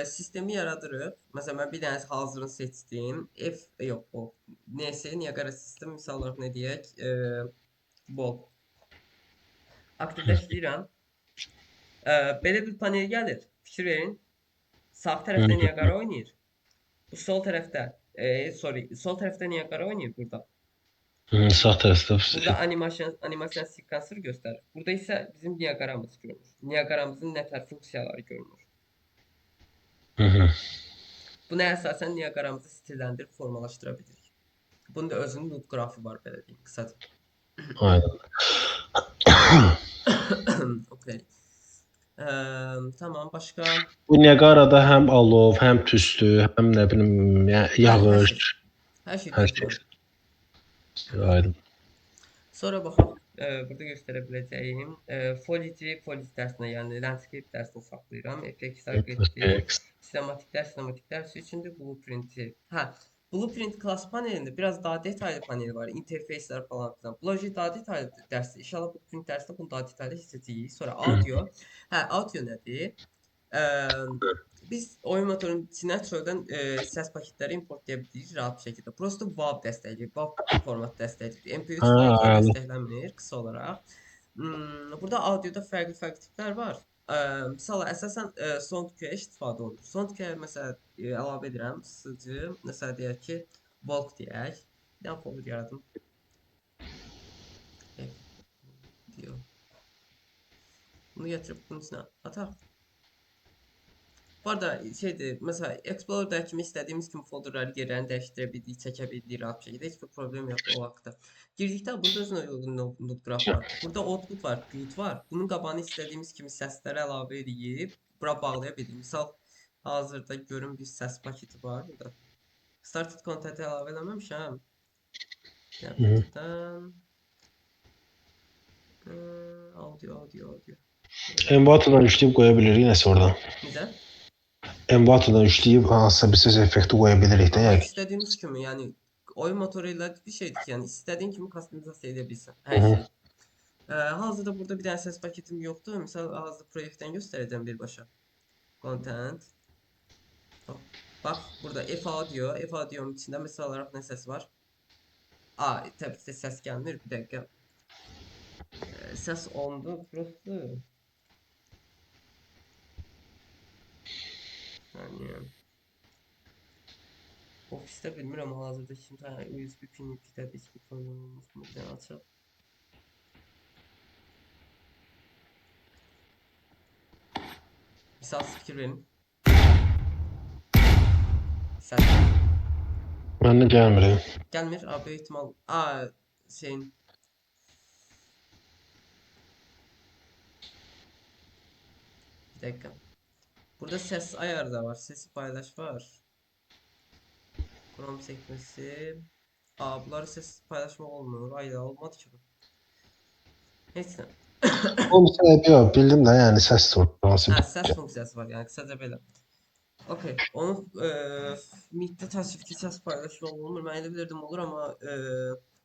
Sistemi yaradırıq. Məsələn, mən bir dənə hazırını seçdim. Yox, o nəysə Niagara sistem misal olaraq nə deyək? Bulb. Aktivləşdirirəm. Belə bir panel gəlir. Fikir verin. Sağ tərəfdə Niagara oynayır. Bu sol tərəfdə, sol tərəfdə Niagara oynayır burada. Sağ tərəfdə. Burada animasyon sekansır göstərir. Burada isə bizim Niagaramız görünür. Niagaramızın nətər funksiyaları görünür. Buna əsasən Niagaramızı stillendirib formalaşdıra bilirik. Bunun da özünün loop qrafı var, belə deyim, qısaca. Aynen. Okay. Tamam, başqa? Bu Niagara'da həm alov, həm tüstü, həm nə bilim, yağış. Hər şey Hər düzdür. Aydın. Sonra baxaq, burada göstərə biləcəyim Foley dərsinə, yəni landscape dərsini saxlayıram. FX-lər getdi. Sinematiklər üçündür. Blueprint-i. Hə, Blueprint class panelində biraz daha detaylı panel var. İnterfeyslər falan filan. Bunlar daha detaylı dərsdir. İnşallah Blueprint dərsində bunu daha detaylı hissedəcəyik. Sonra audio. Hə, audio nədir? Biz oyun motorunun içinə çöldən səs paketləri importlaya bilirik rahat bir şəkildə. Prosta WAV dəstəkləyir. WAV format dəstəkləyir. MP3 formatını dəstəkləmir qısa olaraq. Burada audioda fərqli tiplər var. Misal əsasən SoundQueue istifadə olunur. SoundQueue məsələn əlavə edirəm. Sıcı, məsələn deyək ki, Volk deyək. Bir dənə folder yaradım. Bunu gətirib bunun içinə ataq. Bu arada şeydir, mesela Explorer'da kimi istədiyimiz kimi folderları yerlərini dəyişdirə bilirik, çəkə bilirik rahat bir şəkildə. Heç bir problem yoxdur o haqda. Girdikdə burada özünə uyğun node graph var. Burada output var, build var. Bunun qabağına istədiyimiz kimi səsləri əlavə edib bura bağlaya bilirik. Misal hazırda görün bir səs paketi var burada. Started content əlavə eləməmişəm. Audio. Envator'dan yükləyib qoya bilirik nəsə oradan. Necə? Envator'dan yükləyib hansısa bir ses effekti qoya bilirik də yəni. İstədiyimiz kimi, yəni oyun motoruyla bir şeydir ki, yəni istədiyin kimi customizasiya edə bilirsən hər şeyi. Hazırda burada bir dənə səs paketim yoxdur. Misal hazırda proyektdən göstərəcəm birbaşa. Content. Bax, burada F audio'nun içində misal olaraq nə səs var? Təbii ki, səs gəlmir. Bir dəqiqə. Səs ondu, burası. Yəni ofisdə bilmirəm hazırda kimsə USB pinlikdə heç bir problem olmaz. Bunu bir dənə açaq. Misal fikir verin. Səs. Məndə gəlmir. Gəlmir, böyük ehtimal. Şeyin. Bir dəqiqə. Burada ses ayarı da var. Sesi paylaş var. Chrome sekmesi. Bunları ses paylaşma olmuyor. Ayda olmadı ki bu. Neyse. O bir yox, bildim də, yəni səs Hə, fonksiyası. səs funksiyası var, yəni qısaca belə. Okay. Onu Meet'te təsvir səs paylaşmaq olmur. Mən elə bilirdim olur, amma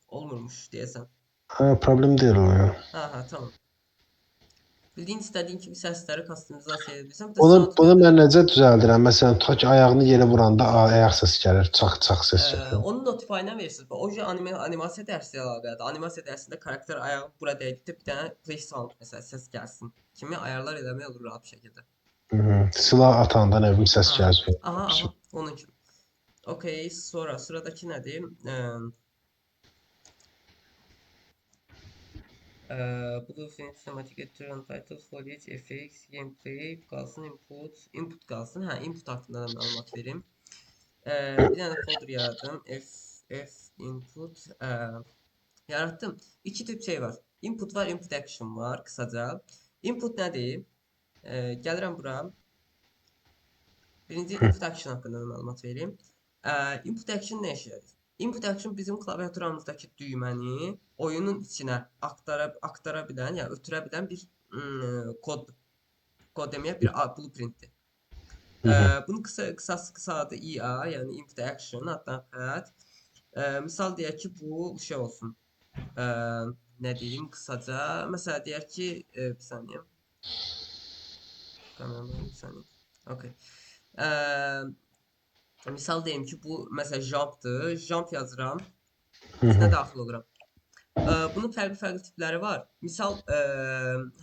olmurmuş deyəsən. Hə, problem deyil o ya. Hə, tamam. Bildiğin istədiyin kimi səsləri customizasiya edə bilirsən. Bir də Bunu, sound bunu verir. mən necə düzəldirəm? Məsələn, tutaq ki, ayağını yerə vuranda ayaq səsi gəlir, çax-çax səs gəlir. Onun notify-ına verirsiniz. O animasiya dərsi ilə əlaqəlidir. Animasiya dərsində karakter ayağı bura dəydikdə bir dənə play sound məsəl səs gəlsin kimi ayarlar eləmək olur rahat bir şəkildə. Silah atanda nə bilim səs Aha, gəlir. aha, onun kimi. Okay, sonra sıradakı nədir? Blueprint, Cinematic Editor, Untitled, Foliage, FX, Gameplay qalsın, input qalsın. Hə, input haqqında da məlumat verim. Bir dənə folder yaradım. F input yarattım. İki tip şey var. Input var, input action var kısaca. Input nədir? Gəlirəm bura. Birinci input action haqqında da məlumat verim. Input action nə işə yarayır? Input action bizim klaviaturamızdakı düyməni oyunun içinə aktara bilən, yəni ötürə bilən bir kod deməyə bir blueprintdir. Bunun qısa adı EA, yəni input action, addan xətt. Misal deyək ki, bu şey olsun. Nə deyim qısaca? Məsələn deyək ki, bir saniyə. Kameraman bir saniyə. Okay. Misal deyim ki, bu məsələn jumpdır. Jump yazıram. İçinə daxil oluram. Bunun fərqli tipləri var. Misal,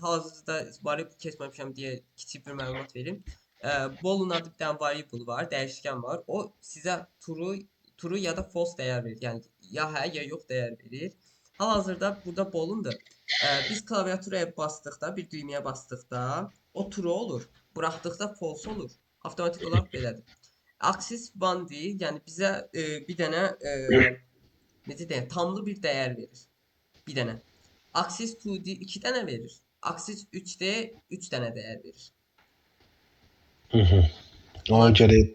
hal-hazırda variable keçməmişəm deyə kiçik bir məlumat verim. Bolun adı bir dənə variable var, dəyişkən var. O sizə true ya da false dəyər verir. Yəni ya hə ya yox dəyər verir. Hal-hazırda burada bolundur. Biz klaviaturaya basdıqda, bir düyməyə basdıqda o true olur. Buraxdıqda false olur. Avtomatik olaraq belədir. Axis one deyil, yəni bizə bir dənə necə deyim, tamlı bir dəyər verir. Bir dənə. Axis 2D 2 dənə verir. Axis 3D 3 dənə dəyər verir. O gərək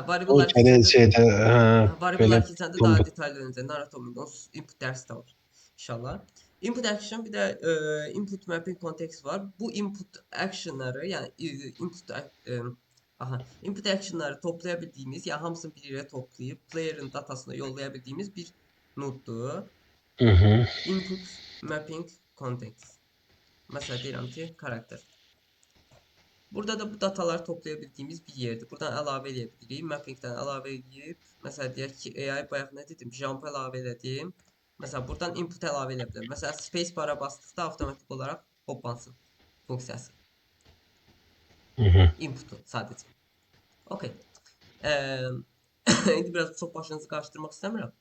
variable'lar keçəndə şeydə, belə variable'lar keçəndə daha detallı öyrənəcək. Naratomic input dərsi də var. İnşallah. Input action bir də input mapping context var. Bu input action'ları, yəni input action'ları toplaya bildiyimiz, yəni hamısını bir yerə toplayıb player'ın datasına yollaya bildiyimiz bir noddur. Input mapping context. Məsələn deyirəm ki, karakter. Burada da bu dataları toplayabildiğimiz bir yerdir. Buradan əlavə edə bilirik. Mappingdən əlavə edib, məsələn deyək ki, AI bayaq nə dedim? Jump əlavə elədim. Məsələn buradan input əlavə edə bilərəm. Məsələn space bara basdıqda avtomatik olaraq hoplansın funksiyası. Input'u sadəcə. Okay. İndi biraz çox başınızı qarışdırmaq istəmirəm.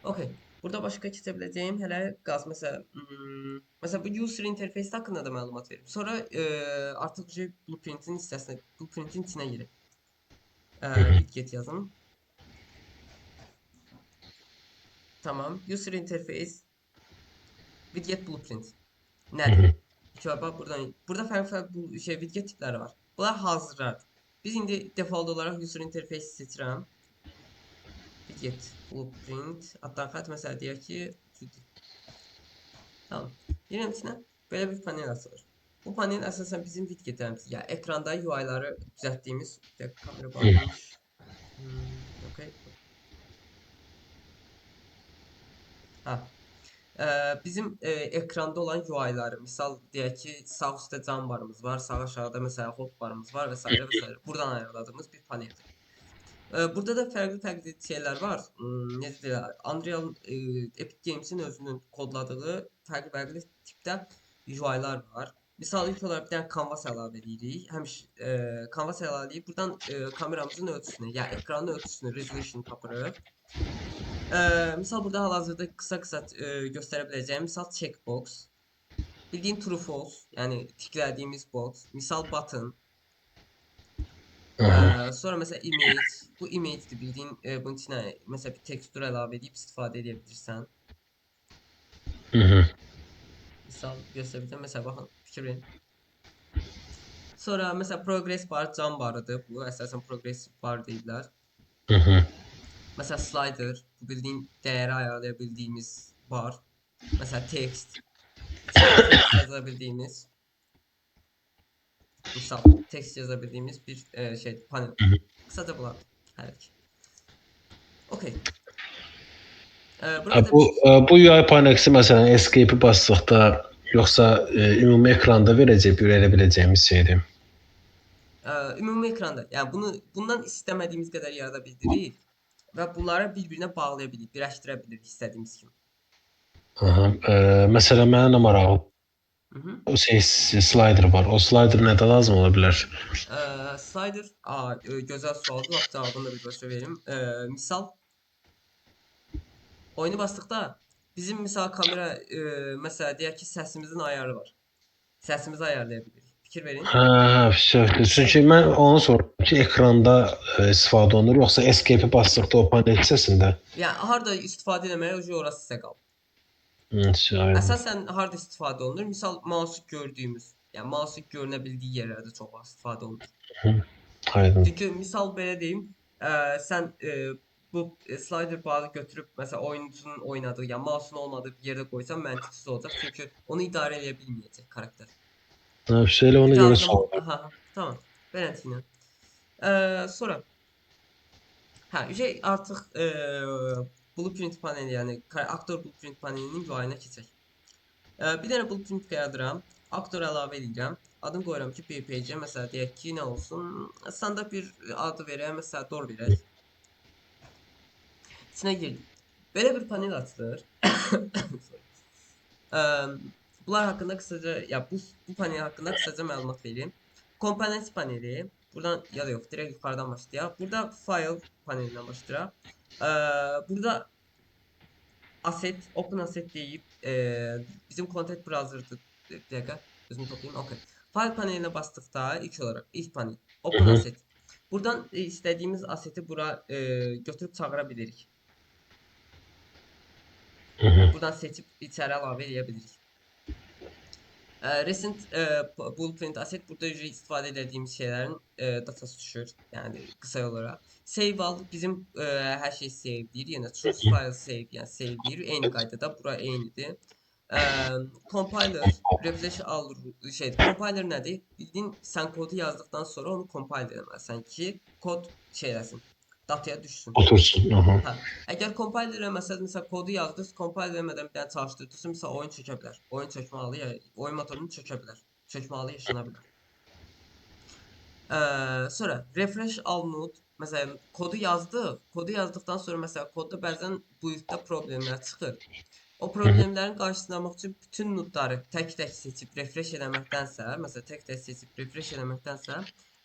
Okay. Burada başqa keçə biləcəyim hələ qaz məsələn bu user interface haqqında da məlumat verim. Sonra artıq blueprintin hissəsinə, blueprintin içinə girək. Widget yazın. Tamam. User interface widget blueprint. Nədir? Bax burada fərqli widget tipləri var. Bunlar hazırlardır. Biz indi default olaraq user interface seçirəm. Widget blueprint. Hatta xətt məsələ deyək ki, tamam. Yine içine böyle bir panel açılır. Bu panel əsasən bizim widgetlərimiz, yəni ekranda UI'ları düzəltdiyimiz, bir dakika kamera bağlanmış. Okay. Bizim ekranda olan UI'ları, misal deyək ki, sağ üstte cam barımız var, sağ aşağıda mesela hot barımız var vesaire vesaire. Buradan ayarladığımız bir paneldir. Burada da fərqli şeylər var. Necə deyirlər, Unreal Epic Games'in özünün kodladığı fərqli tipdə UI-lar var. Misal ilk olaraq bir dənə canvas əlavə edirik. Canvas əlavə edib buradan kameramızın ölçüsünü, yəni ekranın ölçüsünü, resolution tapırıq. Misal burada hal-hazırda qısa göstərə biləcəyim misal checkbox. Bildiyin true false, yəni tiklədiyimiz box. Misal button. Sonra mesela image, bu image'dir bildiğin bunun içine mesela bir tekstür əlavə edib istifadə edə bilirsən. Misal göstərəcəm, mesela baxın, fikir verin. Sonra mesela progress bar cam barıdır. Bu əsasən progress bar deyirlər. Mesela slider, bu bildiğin dəyəri ayarlaya bildiyimiz bar. Mesela text. İçine text yazabildiğimiz, misal text yazabildiğimiz bir şey panel. Kısaca bular. Evet. Okey. Burada Bu demişik. bu UI panel-i məsələn escape-i basdıqda yoxsa ümumi ekranda verəcək verə biləcəyimiz şeydir. Ümumi ekranda. Yəni bundan istəmədiyimiz qədər yarada bildiririk və bunları bir-birinə bağlaya bilirik, birləşdirə bilirik istədiyimiz kimi. Aha. Məsələn mənə nə maraqlı Hı -hı. o şey slider var. O slider nədə lazım ola bilər? Slider, gözəl sualdır. Lap cavabını da birbaşa verim. Misal oyunu basdıqda bizim misal kamera məsələ deyək ki, səsimizin ayarı var. Səsimizi ayarlaya bilirik. Fikir verin. Hə, söhbət. Çünki mən onu soruşdum ki, ekranda istifadə olunur yoxsa escape-i basdıqda o panel hissəsində? Yəni harda istifadə etməyə orası sizə qalıb. Aydın. Əsasən harda istifadə olunur? Misal mouse'u gördüyümüz, yəni mouse'u görünə bildiyi yerlərdə çox vaxt istifadə olunur. Aydın. Çünki misal belə deyim, sən bu slider bağı götürüb məsələn oyuncunun oynadığı, yəni mouse'un olmadığı bir yerdə qoysan məntiqsiz olacaq. Çünki onu idarə edə bilməyəcək karakter. Hə, elə ona Çünki görə ağzına sual. ha, tamam. Beləsinə. Sonra artıq blueprint paneli, yəni aktor blueprint panelinin UI-na keçək. Bir dənə blueprint yaradıram. Aktor əlavə edirəm. Adını qoyuram ki, page-ə məsələn deyək ki, nə olsun? Standart bir adı verək, məsələn door verək. İçinə girdik. Belə bir panel açılır. Bunlar haqqında qısaca, ya bu panel haqqında qısaca məlumat verim. Components paneli. Buradan ya da yox, direkt yuxarıdan başlayaq. Burada file panelindən başlayıraq. Burada asset, open asset deyib bizim content browser'dır. Bir dəqiqə, özümü toplayayım. Okay. File panelinə basdıqda ilk panel open asset. Buradan istədiyimiz asseti bura götürüb çağıra bilirik. Buradan seçib içəri əlavə edə bilirik. Recent blueprint asset burada istifadə edəcəyimiz şeylərin datası düşür. Yəni qısa olaraq. Save al bizim hər şey save deyir. Yəni choose file save, yəni save deyir. Eyni qaydada bura eynidir. Compiler, refresh al compiler nədir? Bildiyin sən kodu yazdıqdan sonra onu compile etməlisən ki, kod şey eləsin. Dataya düşsün. Otursun. Hə. Əgər compile eləməsəz, kodu yazdınız, compile eləmədən bir dənə çalışdırdınız, məsələn oyun çökə bilər. Oyun çökməli, oyun motorunu çökə bilər. Çökməli yaşana bilər. Sonra refresh all node, məsələn kodu yazdıq. Kodu yazdıqdan sonra məsələn kodda bəzən builddə problemlər çıxır. O problemlərin qarşısını almaq üçün bütün nodları tək-tək seçib refresh eləməkdənsə, məsələn tək-tək seçib refresh eləməkdənsə,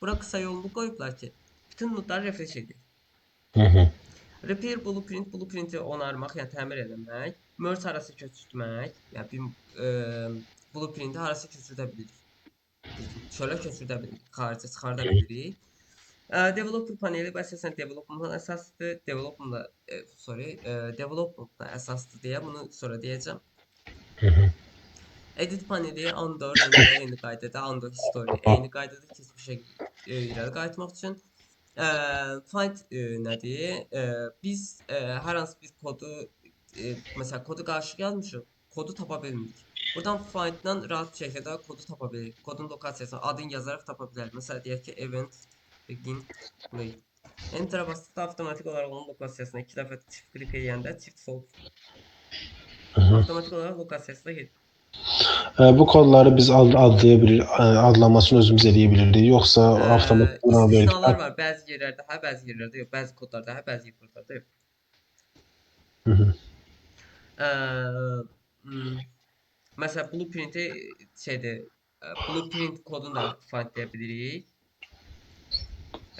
bura qısa yolunu qoyublar ki, bütün nodları refresh edin. Repair blueprint'i onarmaq, yəni təmir etmək, merge arası köçürtmək, yəni bir blueprint'i harasa köçürdə bilirik. Çölə köçürdə bilirik, xaricə çıxarda bilirik. Developer paneli əsasən developmentdan əsasdır. Developmentdan əsasdır deyə bunu sonra deyəcəm. Edit paneli undo, eyni qaydada, undo history, eyni qaydada keçmişə irəli qayıtmaq üçün. Find nədir? Biz hər hansı bir kodu, məsələn kodu qarşı yazmışıq, kodu tapa bilmirik. Buradan finddən rahat şəkildə kodu tapa bilirik. Kodun lokasiyasını, adını yazaraq tapa bilərik. Məsələn deyək ki, event begin play. Enter basdıqda avtomatik olaraq onun lokasiyasına 2 dəfə çift klik edəndə çift sol. Avtomatik olaraq lokasiyasına gedir. Bu kodları biz adlaya bilirik, adlamasını özümüz eləyə bilirik, yoxsa avtomatik istisnalar var. Bəzi yerlərdə, bəzi yerlərdə yox, bəzi kodlarda, bəzi kodlarda yox. Məsələn, blueprint'i blueprint kodunu da find edə bilirik.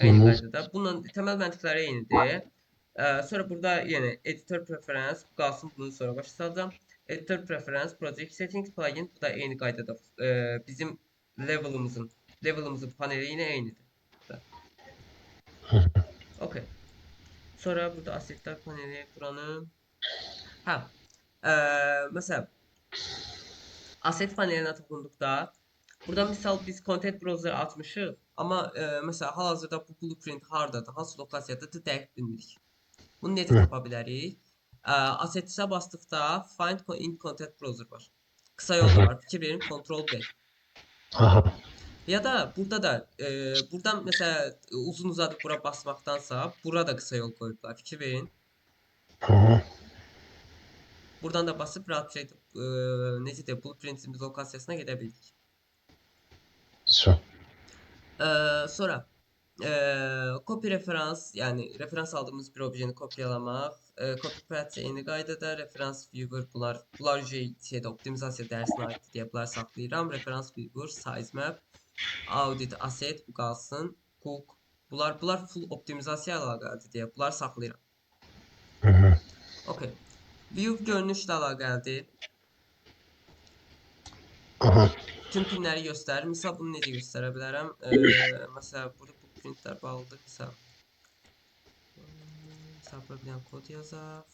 Eyni qaydada. Bunun təməl məntiqləri eynidir. Sonra burada yenə editor preference qalsın, bunu sonra başa salacağam. Editor preference, project settings, plugin, bu da eyni qaydada bizim level'ımızın paneli yine eynidir. Okay. Sonra burada assetler paneli buranın. Mesela asset paneline toxunduqda burada misal biz content browser açmışıq, amma mesela hal-hazırda bu blueprint hardadır, hansı lokasiyadadır dəqiq bilmirik. Bunu necə tapa bilərik? Asset-ə basdıqda find in content browser var. Kısa yol da var. Fikir verin, Ctrl B. Aha. Ya da burada da buradan mesela uzun uzadıp bura basmaktansa burada kısa yol koydular. Fikir verin. Aha. Buradan da basıp rahat bir şekilde neyse de blueprint'imiz lokasyasına gidebildik. Su. Sonra copy referans yani referans aldığımız bir objeyi kopyalamak. Copy path eyni qaydada referans viewer bunlar şeydə optimizasiya dərsinə aiddir deyə bunları saxlayıram. Referans viewer, size map, audit asset bu qalsın. Cook bunlar full optimizasiya əlaqəlidir deyə bunları saxlayıram. Aha. Okay. View görünüşlə əlaqəlidir. Aha. Tüm pinləri göstərir. Misal bunu necə göstərə bilərəm? Məsələn burada bu printlər bağlıdır. Misal bura bir dənə kod yazaq.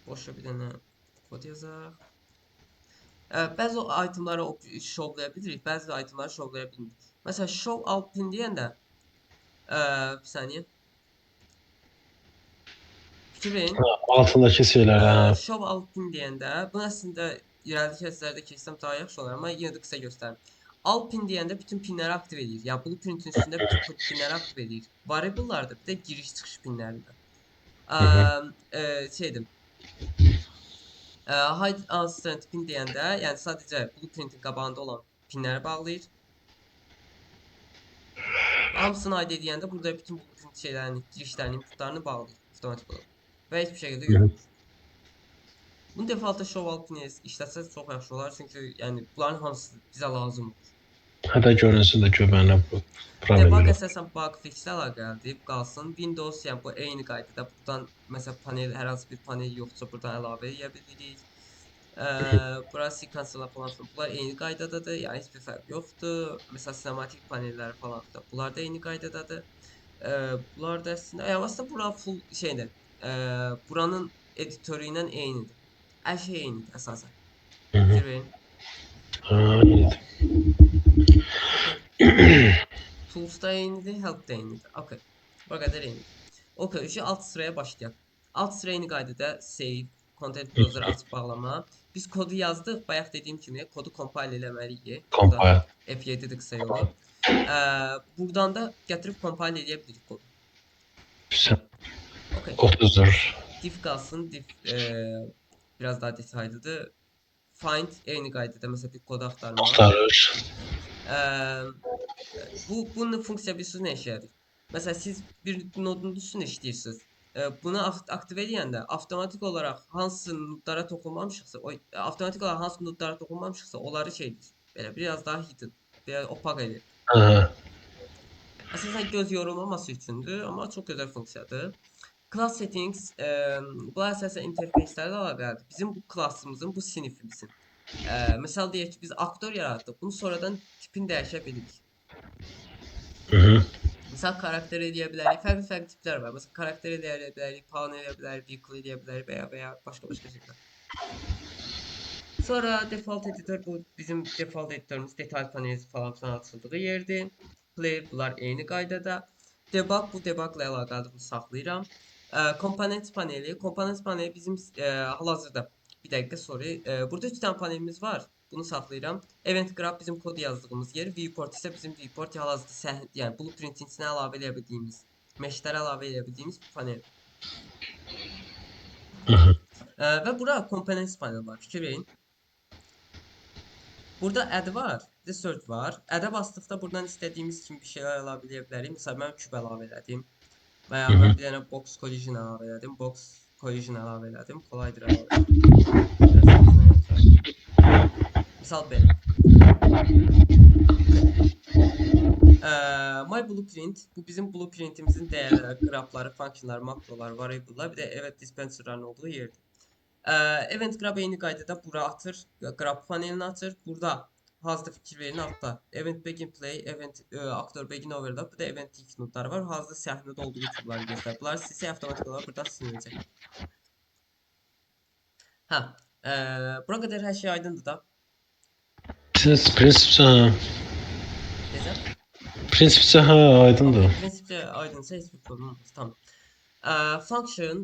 Boşa bir dənə kod yazaq. Bəzi itemları showlaya bilirik, bəzi itemları showlaya bilmirik. Məsələn show alt pin deyəndə bir saniyə. Fikir verin. Altındakı şeylər, ha. Show alt pin deyəndə bunu əslində irəli kəslərdə keçsəm daha yaxşı olar, amma yenə də qısa göstərim. Alt pin deyəndə bütün pinləri aktiv edir. Yəni blueprintin üstündə bütün pinləri aktiv edir. Variable'larda bir də giriş-çıxış pinlərində. Şeydim. Hide unstrength pin deyəndə, yəni sadəcə blueprintin qabağında olan pinləri bağlayır. Hamısını hide edəndə burada bütün blueprint şeylərini, girişlərini, inputlarını bağlayır avtomatik olaraq. Və heç bir şəkildə görünmür. Bunu defaultda show alt pini işlətsəz çox yaxşı olar, çünki yəni bunların hamısı bizə lazımdır. Hətta görünsün də göbənlə bu problem Debug yox. əsasən bug fix-ilə əlaqəlidir, qalsın. Windows, yəni bu eyni qaydada buradan məsələn panel, hər hansı bir panel yoxsa buradan əlavə edə bilirik. Bura sequence'lar falan bunlar eyni qaydadadır, yəni heç bir fərq yoxdur. Məsələn sinematik panelləri falan da bunlar da eyni qaydadadır. Bunlar da əslində bura full şeydir. Buranın editörü ilə eynidir. Hər şey eynidir əsasən. Fikir verin. Evet. Tools da eynidir, help da eynidir. Okay. Bu qədər eynidir. Okay, alt sıraya başlayaq. Alt sıra eyni qaydada save, content browser açıb bağlama. Biz kodu yazdıq, bayaq dediyim kimi kodu compile eləməliyik. Compile. F7-dir qısa yolu. Buradan da gətirib compile edə bilirik kodu. Güzel. Okay. 30'dur. Diff qalsın, diff biraz daha detaylıdır. Find eyni qaydada məsələn bir kod axtarmaq. Axtarır. Bunun funksiya bilirsiniz nə işə yarayır? Məsələn siz bir nodun üstündə işləyirsiniz. Bunu aktive edəndə avtomatik olaraq hansı nodlara toxunmamışıqsa, avtomatik olaraq hansı nodlara toxunmamışıqsa onları şeydir. Belə biraz daha hidden, biraz opak edir. Aha. Əsasən göz yorulmaması üçündür, amma çox gözəl funksiyadır. Class settings, bu əsasən interfeyslərlə əlaqəlidir. Bizim bu klassımızın, bu sinifimizin. Məsəl deyək ki, biz aktor yaratdıq. Bunu sonradan tipini dəyişə bilirik. Məsəl karakter eləyə bilərik. Fərqli tiplər var. Məsəl karakter eləyə bilərik, pawn eləyə bilərik, vehicle eləyə bilərik və ya başqa şəkildə. Sonra default editor bu bizim default editorumuz detal paneli falan filan açıldığı yerdir. Play bunlar eyni qaydada. Debug bu debugla əlaqəli bunu saxlayıram. Component paneli bizim hal-hazırda bir dəqiqə sorry. Burada 3 dənə panelimiz var. Bunu saxlayıram. Event graph bizim kod yazdığımız yer, viewport isə bizim viewport hal-hazırda yəni blueprintin içinə əlavə edə bildiyimiz, meshlərə əlavə edə bildiyimiz bir panel. Və bura components panel var. Fikir verin. Burada add var, search var. Add-ə basdıqda buradan istədiyimiz kimi bir şeylər əlavə edə bilərik. Məsələn, mən küp əlavə elədim. Və ya mən bir dənə box collision əlavə elədim. Box collision əlavə elədim. Collider əlavə elədim. Misal belə. My blueprint, bu bizim blueprintimizin dəyərləri, qrafları, funksiyonları, makrolar, variable'lar, bir də event dispenser'ların olduğu yerdir. Event graph eyni qaydada bura atır, graph panelini açır. Burada hazırda fikir verin altda. Event begin play, event actor begin overlap, bu da event ilk nodları var. Hazırda səhnədə olduğu kubları göstərir. Bunlar sizə avtomatik olaraq burada silinəcək. Bura qədər hər şey aydındır da. Prinsipcə aydındır. Prinsipcə aydınsa heç bir problem olmaz. Tamam. Function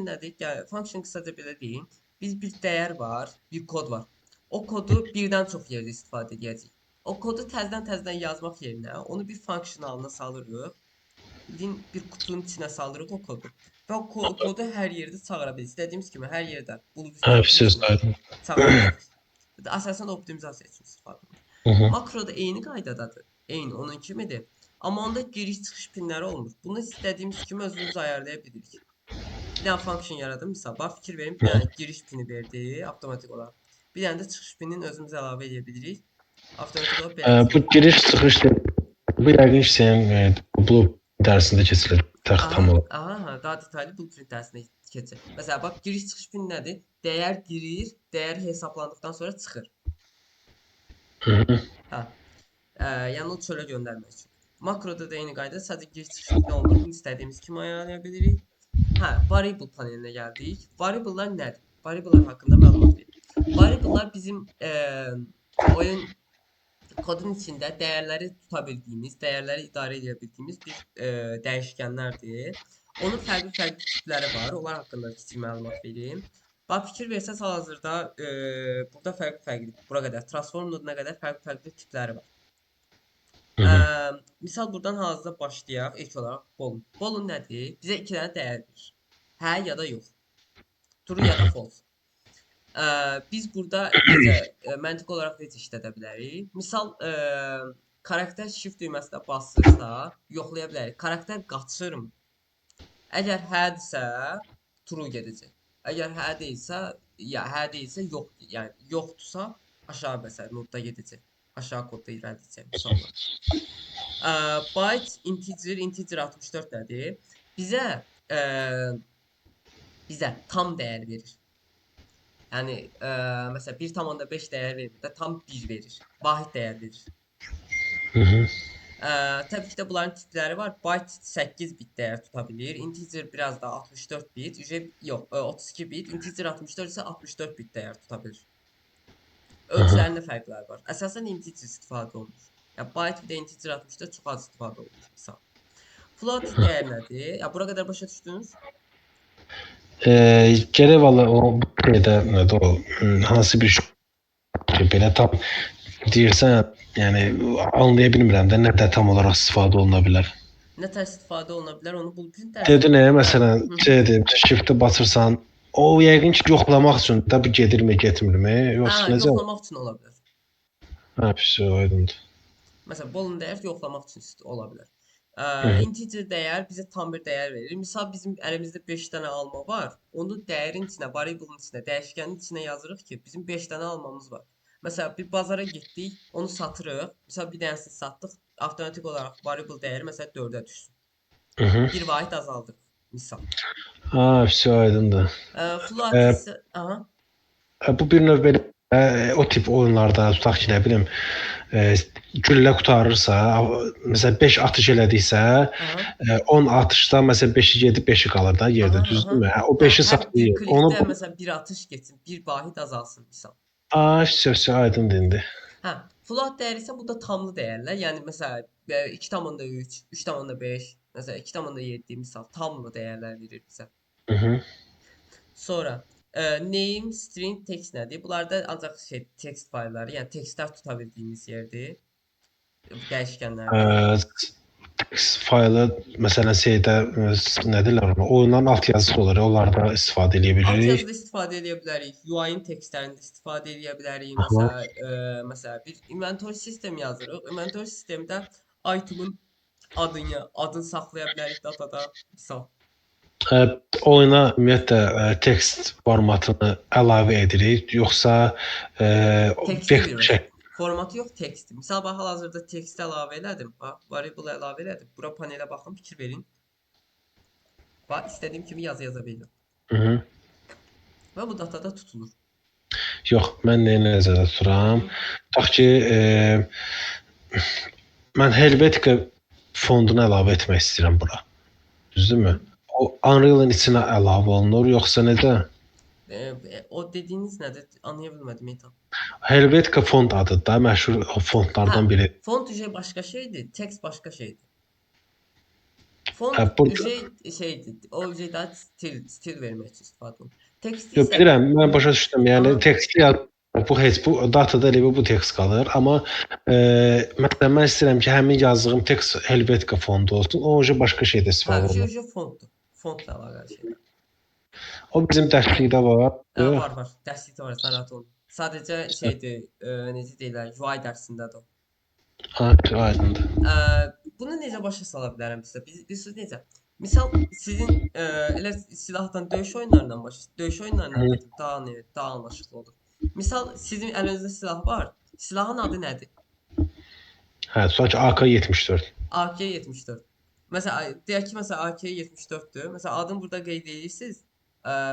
nədir? Yəni function qısaca belə deyim. Biz bir değer var, bir kod var. O kodu birden çok yerde istifadə edəcəyik. O kodu təzədən yazmaq yerinə onu bir function halına salırıq. Bildiğin bir kutunun içine saldırırıq o kodu. Və o kodu hər yerdə çağıra bilirik. İstədiyimiz kimi hər yerdə bulud Hə, bir hissəsinin söz içində aydın. çağıra bilirik. Əsasən optimizasiya üçün istifadə olunur. Hı hı. Makroda eyni qaydadadır. Eyni onun kimidir. Amma onda giriş çıxış pinləri olmur. Bunu istədiyimiz kimi özümüz ayarlaya bilirik. Bir dənə function yaradım. Misal, bax fikir verin. Bir dənə giriş pini verdi avtomatik olaraq. Bir dənə də çıxış pinini özümüz əlavə edə bilirik. Avtomatik olaraq belə Bu çıxır. giriş çıxış bu yəqin ki, sənin bu dərsində keçilir tam olarak. Aha, daha detaylı blueprint dərsində keçir. Məsələn, bax giriş çıxış pini nədir? Dəyər girir, dəyər hesablandıqdan sonra çıxır. Hı hı. Hə. Yəni o çölə göndərmək üçün. Makroda da eyni qayda, sadəcə giriş çıxış pini olmur. Bunu istədiyimiz kimi ayarlaya bilirik. Hə, variable panelinə gəldik. Variable'lar nədir? Variable'lar haqqında məlumat verin. Variable'lar bizim oyun kodun içində dəyərləri tuta bildiyimiz, dəyərləri idarə edə bildiyimiz bir dəyişkənlərdir. Onun fərqli tipləri var. Onlar haqqında kiçik məlumat verim. Bax fikir versəz hal-hazırda burada fərqli bura qədər transform noduna qədər fərqli tipləri var. Misal buradan hal-hazırda başlayaq. İlk olaraq bolun. Bolun nədir? Bizə 2 dənə dəyər verir. Hə ya da yox. True ya da false. Biz burada necə məntiq olaraq necə işlədə bilərik? Misal karakter shift düyməsinə basırsa yoxlaya bilərik. Karakter qaçırmı? Əgər hədirsə true gedəcək. Əgər hə deyilsə, yox, yəni yoxdursa aşağı məsələn nodda gedəcək. Aşağı kodda irəliləyəcək misallar. Byte integer 64 nədir? Bizə tam dəyər verir. Yəni məsələn 1,5 dəyər vermir də tam 1 verir. Vahid dəyər verir. Hı hı. Təbii ki də bunların tipləri var. Byte 8 bit dəyər tuta bilir. Integer biraz da 64 bit. Yox, 32 bit. Integer 64 isə 64 bit dəyər tuta bilir. Ölçülərində fərqlər var. Əsasən integer istifadə olunur. Yəni byte bir də integer 64 çox az istifadə olunur. Misal. Float dəyər nədir? Ya bura qədər başa düşdünüz? Gərək valla o şeydə nədir o hansı bir şey belə tam deyirsən, yəni anlaya bilmirəm də nə də tam olaraq istifadə oluna bilər. Nə tər istifadə oluna bilər onu blueprint Dedi dərsində. nə məsələn şeydir, shift-ə basırsan, o yəqin ki yoxlamaq üçün də bu gedirmi, getmirmi, yoxsa necə? Yoxlamaq üçün ola bilər. Hə, pis aydındır. Məsələn, bolun dəyər yoxlamaq üçün ola bilər. Hı hı. Integer dəyər bizə tam bir dəyər verir. Misal bizim əlimizdə 5 dənə alma var. Onu dəyərin içinə, variable'ın içinə, dəyişkənin içinə yazırıq ki, bizim 5 dənə almamız var. Məsələn, bir bazara getdik, onu satırıq. Misal bir dənəsini satdıq, avtomatik olaraq variable dəyəri məsələn 4-ə düşsün. Hı hı. Bir vahid azaldıq. Misal. Ha, pis aydındır. Float isə, aha. Bu bir növ belə o tip oyunlarda tutaq ki, nə bilim, güllə qurtarırsa, məsələn 5 atış elədiksə, 10 atışda məsələn 5-i gedib 5-i qalır da yerdə, düzdürmü? O 5-i saxlayır. Onu məsələn bir atış getsin, bir vahid azalsın misal. Söz aydındır indi. Hə, float dəyəri isə bu da tamlı dəyərlər. Yəni məsələn 2,3, 3,5, məsələn 2,7 misal tamlı dəyərlər verir bizə. Mhm. Sonra name, string, text nədir? Bunlar da ancaq text faylları, yəni tekstlər tuta bildiyimiz yerdir. Dəyişkənlərdir. Faylı məsələn şeydə nə deyirlər ona? Oyunların alt yazısı olur, onlarda istifadə edə Alt bilirik. yazıda istifadə edə bilərik. UI-in tekstlərində istifadə edə bilərik. Məsələn bir inventory sistem yazırıq. Inventory sistemdə item'ın adını saxlaya bilərik datada. Misal. Oyuna ümumiyyətlə tekst formatını əlavə edirik, yoxsa vektor formatı yox, teksti. Misal bax hal-hazırda teksti əlavə elədim. Bax, variable əlavə elədim. Bura panelə baxın, fikir verin. Bax, istədiyim kimi yazı yaza bilirəm. Mhm. Və bu datada tutulur. Yox, mən nəyi nəzərdə tuturam? Tutaq ki, mən Helvetica fondunu əlavə etmək istəyirəm bura. Düzdürmü? O Unreal-ın içinə əlavə olunur, yoxsa necə? O dediyiniz nədir? Anlaya bilmədim Ethan. Helvetica font adı da məşhur fontlardan biri. Font başqa şeydir, text başqa şeydir. Font şeydir, o daha stil vermək üçün istifadə olunur. Teksti Yox, isə bilirəm, mən başa düşdüm. Yəni aha, teksti yaz, bu heç bu datada elə bu tekst qalır, amma məsələn mən istəyirəm ki, həmin yazdığım tekst Helvetica fondu olsun. O oje başqa şeydə hə, istifadə olunur. fontdur. Fontla əlaqəli şeylər. O bizim dərslikdə var. Var. Dərslikdə var, narahat olma. Sadəcə şeydir, necə deyirlər, UI dərsindədir o. Ha, aydındır. Bunu necə başa sala bilərəm sizə? Biz necə? Misal sizin elə silahdan döyüş oyunlarından dedim, daha anlaşılır olur. Misal sizin əlinizdə silah var. Silahın adı nədir? Hə, tutaq ki AK-74. AK-74. Mesela deyək ki, mesela AK-74'dür. Mesela adını burada qeyd edirsiniz.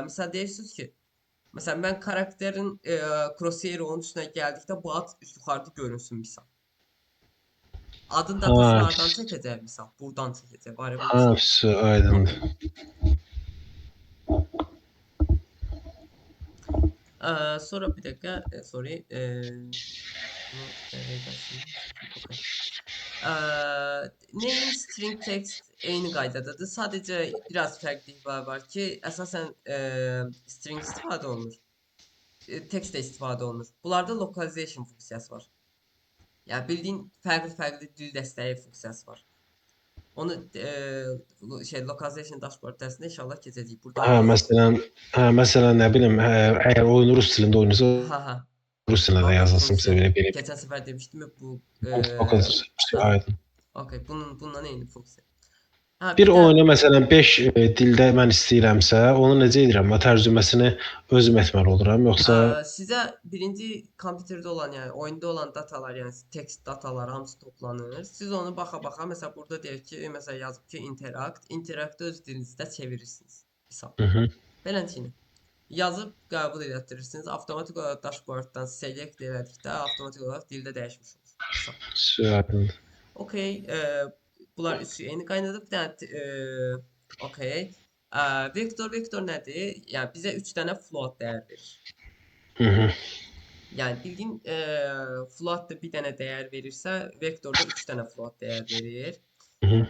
Mesela deyirsiniz ki, mesela mən karakterin crosshair onun üstünə gəldikdə bu ad yuxarıda görünsün misal. Adın datasını Ha, hardan çəkəcək misal? Buradan çəkəcək. Variable ha, misal. aydındır. Okay. Sonra bir dakika, sorry. Bunu redaction. Okay. Name string text eyni qaydadadır. Sadəcə biraz fərqlilik var ki, əsasən string istifadə olunur. Text də istifadə olunur. Bunlarda localization funksiyası var. Yəni bildiyin fərqli dil dəstəyi funksiyası var. Onu localization dashboard dərsində inşallah keçəcəyik. Burada Hə, anlatacağıq. məsələn nə bilim, əgər oyunu rus dilində oynayırsa, Ha. rus dilində də Okay, yazılsın funksiya. bizə belə. Keçən səfər demişdim ya bu Aydın. Okay, bundan eyni funksiya. Ha, Bir bir də oyunu məsələn 5 dildə mən istəyirəmsə, onu necə edirəm? Və tərcüməsini özüm etməli oluram, yoxsa sizə birinci kompüterdə olan, yəni oyunda olan datalar, yəni text datalar hamısı toplanır. Siz onu baxa-baxa, məsələn burada deyək ki, məsələn yazıb ki, interact öz dilinizdə çevirirsiniz. Misal. Mhm. Beləncə yazıb qəbul etdirirsiniz. Avtomatik olaraq dashboarddan select elədikdə avtomatik olaraq dildə dəyişmiş olur. Misal. Aydın. Okay, bunlar üçü eyni qaynadıb. Bir dənə okay. Vektor nədir? Yəni bizə 3 dənə float dəyər verir. Mhm. Yəni bildiyin float da bir dənə dəyər verirsə, vektor da 3 dənə float dəyər verir. Mhm.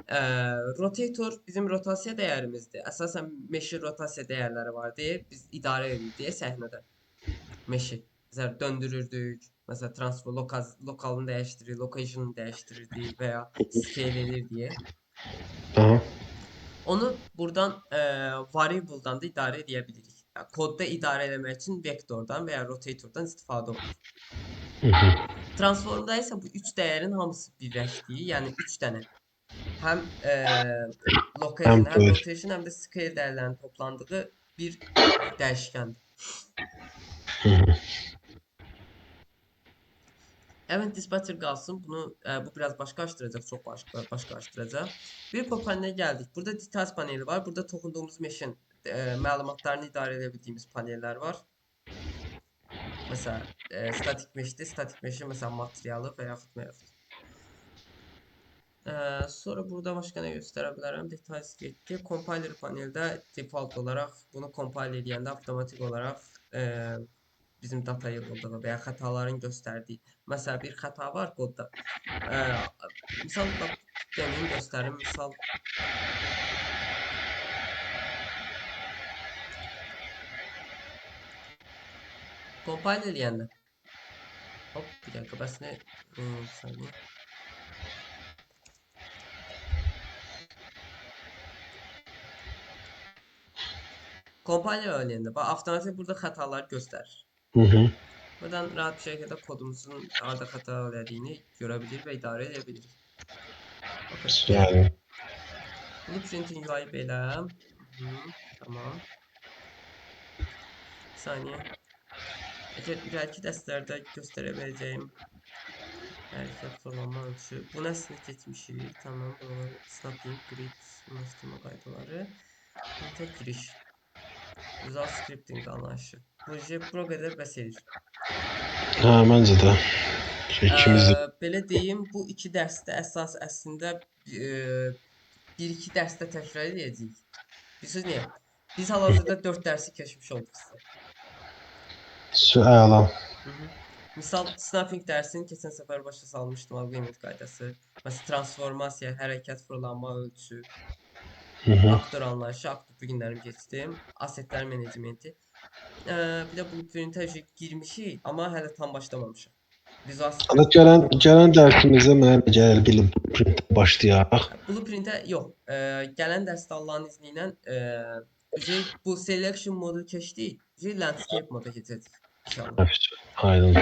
Rotator bizim rotasiya dəyərimizdir. Əsasən mesh rotasiya dəyərləri var deyə biz idarə edirdik səhnədə. Mesh. Məsələn döndürürdük. Məsələn transfer lokalını dəyişdirir, location'ını dəyişdirirdik və ya scale edir deyə. Aha. Onu buradan variable'dan da idarə edə bilirik. Yəni kodda idarə etmək üçün vektordan və ya rotatordan istifadə olunur. Mhm. Transformda isə bu 3 dəyərin hamısı birləşdiyi, yəni 3 dənə həm Həm location, həm buyur. rotation, həm də scale dəyərlərinin toplandığı bir dəyişkəndir. Mhm. Event dispatcher qalsın. Bunu bu biraz başqalaşdıracaq, çox başqalaşdıracaq. Bir panelə gəldik. Burada details paneli var. Burada toxunduğumuz meşin məlumatlarını idarə edə bildiyimiz panellər var. Məsələn, statik meşdir. Statik meşin məsələn materialı və yaxud mevcut. Sonra burada başqa nə göstərə bilərəm? Details getdi. Compiler paneldə default olaraq bunu compile edəndə avtomatik olaraq bizim data yığıldığı və ya xətaların göstərdiyi. Məsələn, bir xəta var kodda. Misal deməyim, göstərim. Misal compile eləyəndə. Hop, bir dəqiqə, bəs nə? Bir saniyə. Compile eləyəndə bax avtomatik burada xətalar göstərir. Mhm. Buradan rahat bir şəkildə kodumuzun harda xəta elədiyini görə bilir və idarə edə bilirik. Okay, gəlin. Aydın. Blueprintin UI belə. Tamam. Bir saniyə. Əgər irəli dərslərdə göstərə biləcəyim hərəkət fırlanma ölçü. Bu nəsli keçmişik. Tamam. Buralar snapping, grid, yanaşdırma qaydaları. Tek giriş. Visual scripting anlayışı. Bu bura qədər bəs edir. Hə, məncə də. İkimiz də. Belə deyim, bu iki dərsdə əslində bir-iki dərsdə təkrar edəcəyik. Bilirsiniz niyə? Biz hal-hazırda 4 dərsi keçmiş olduq sizə. Əla. Misal, snapping dərsini keçən səfər başa salmışdım, argument qaydası. Məsələn, transformasiya, hərəkət fırlanma ölçüsü, aktor anlayışı, aktor bu günlərim keçdim, assetlər menecmenti. Bir də blueprintə girmişik, amma hələ tam başlamamışıq. Visual Ana Studio gələn dərsimizdə mənə gəlir bilim printə başlayaq. Blueprintə yox. Gələn dərsdə Allahın izni ilə bu selection modu keçdik. Landscape moda keçəcəyik inşallah. Aydın.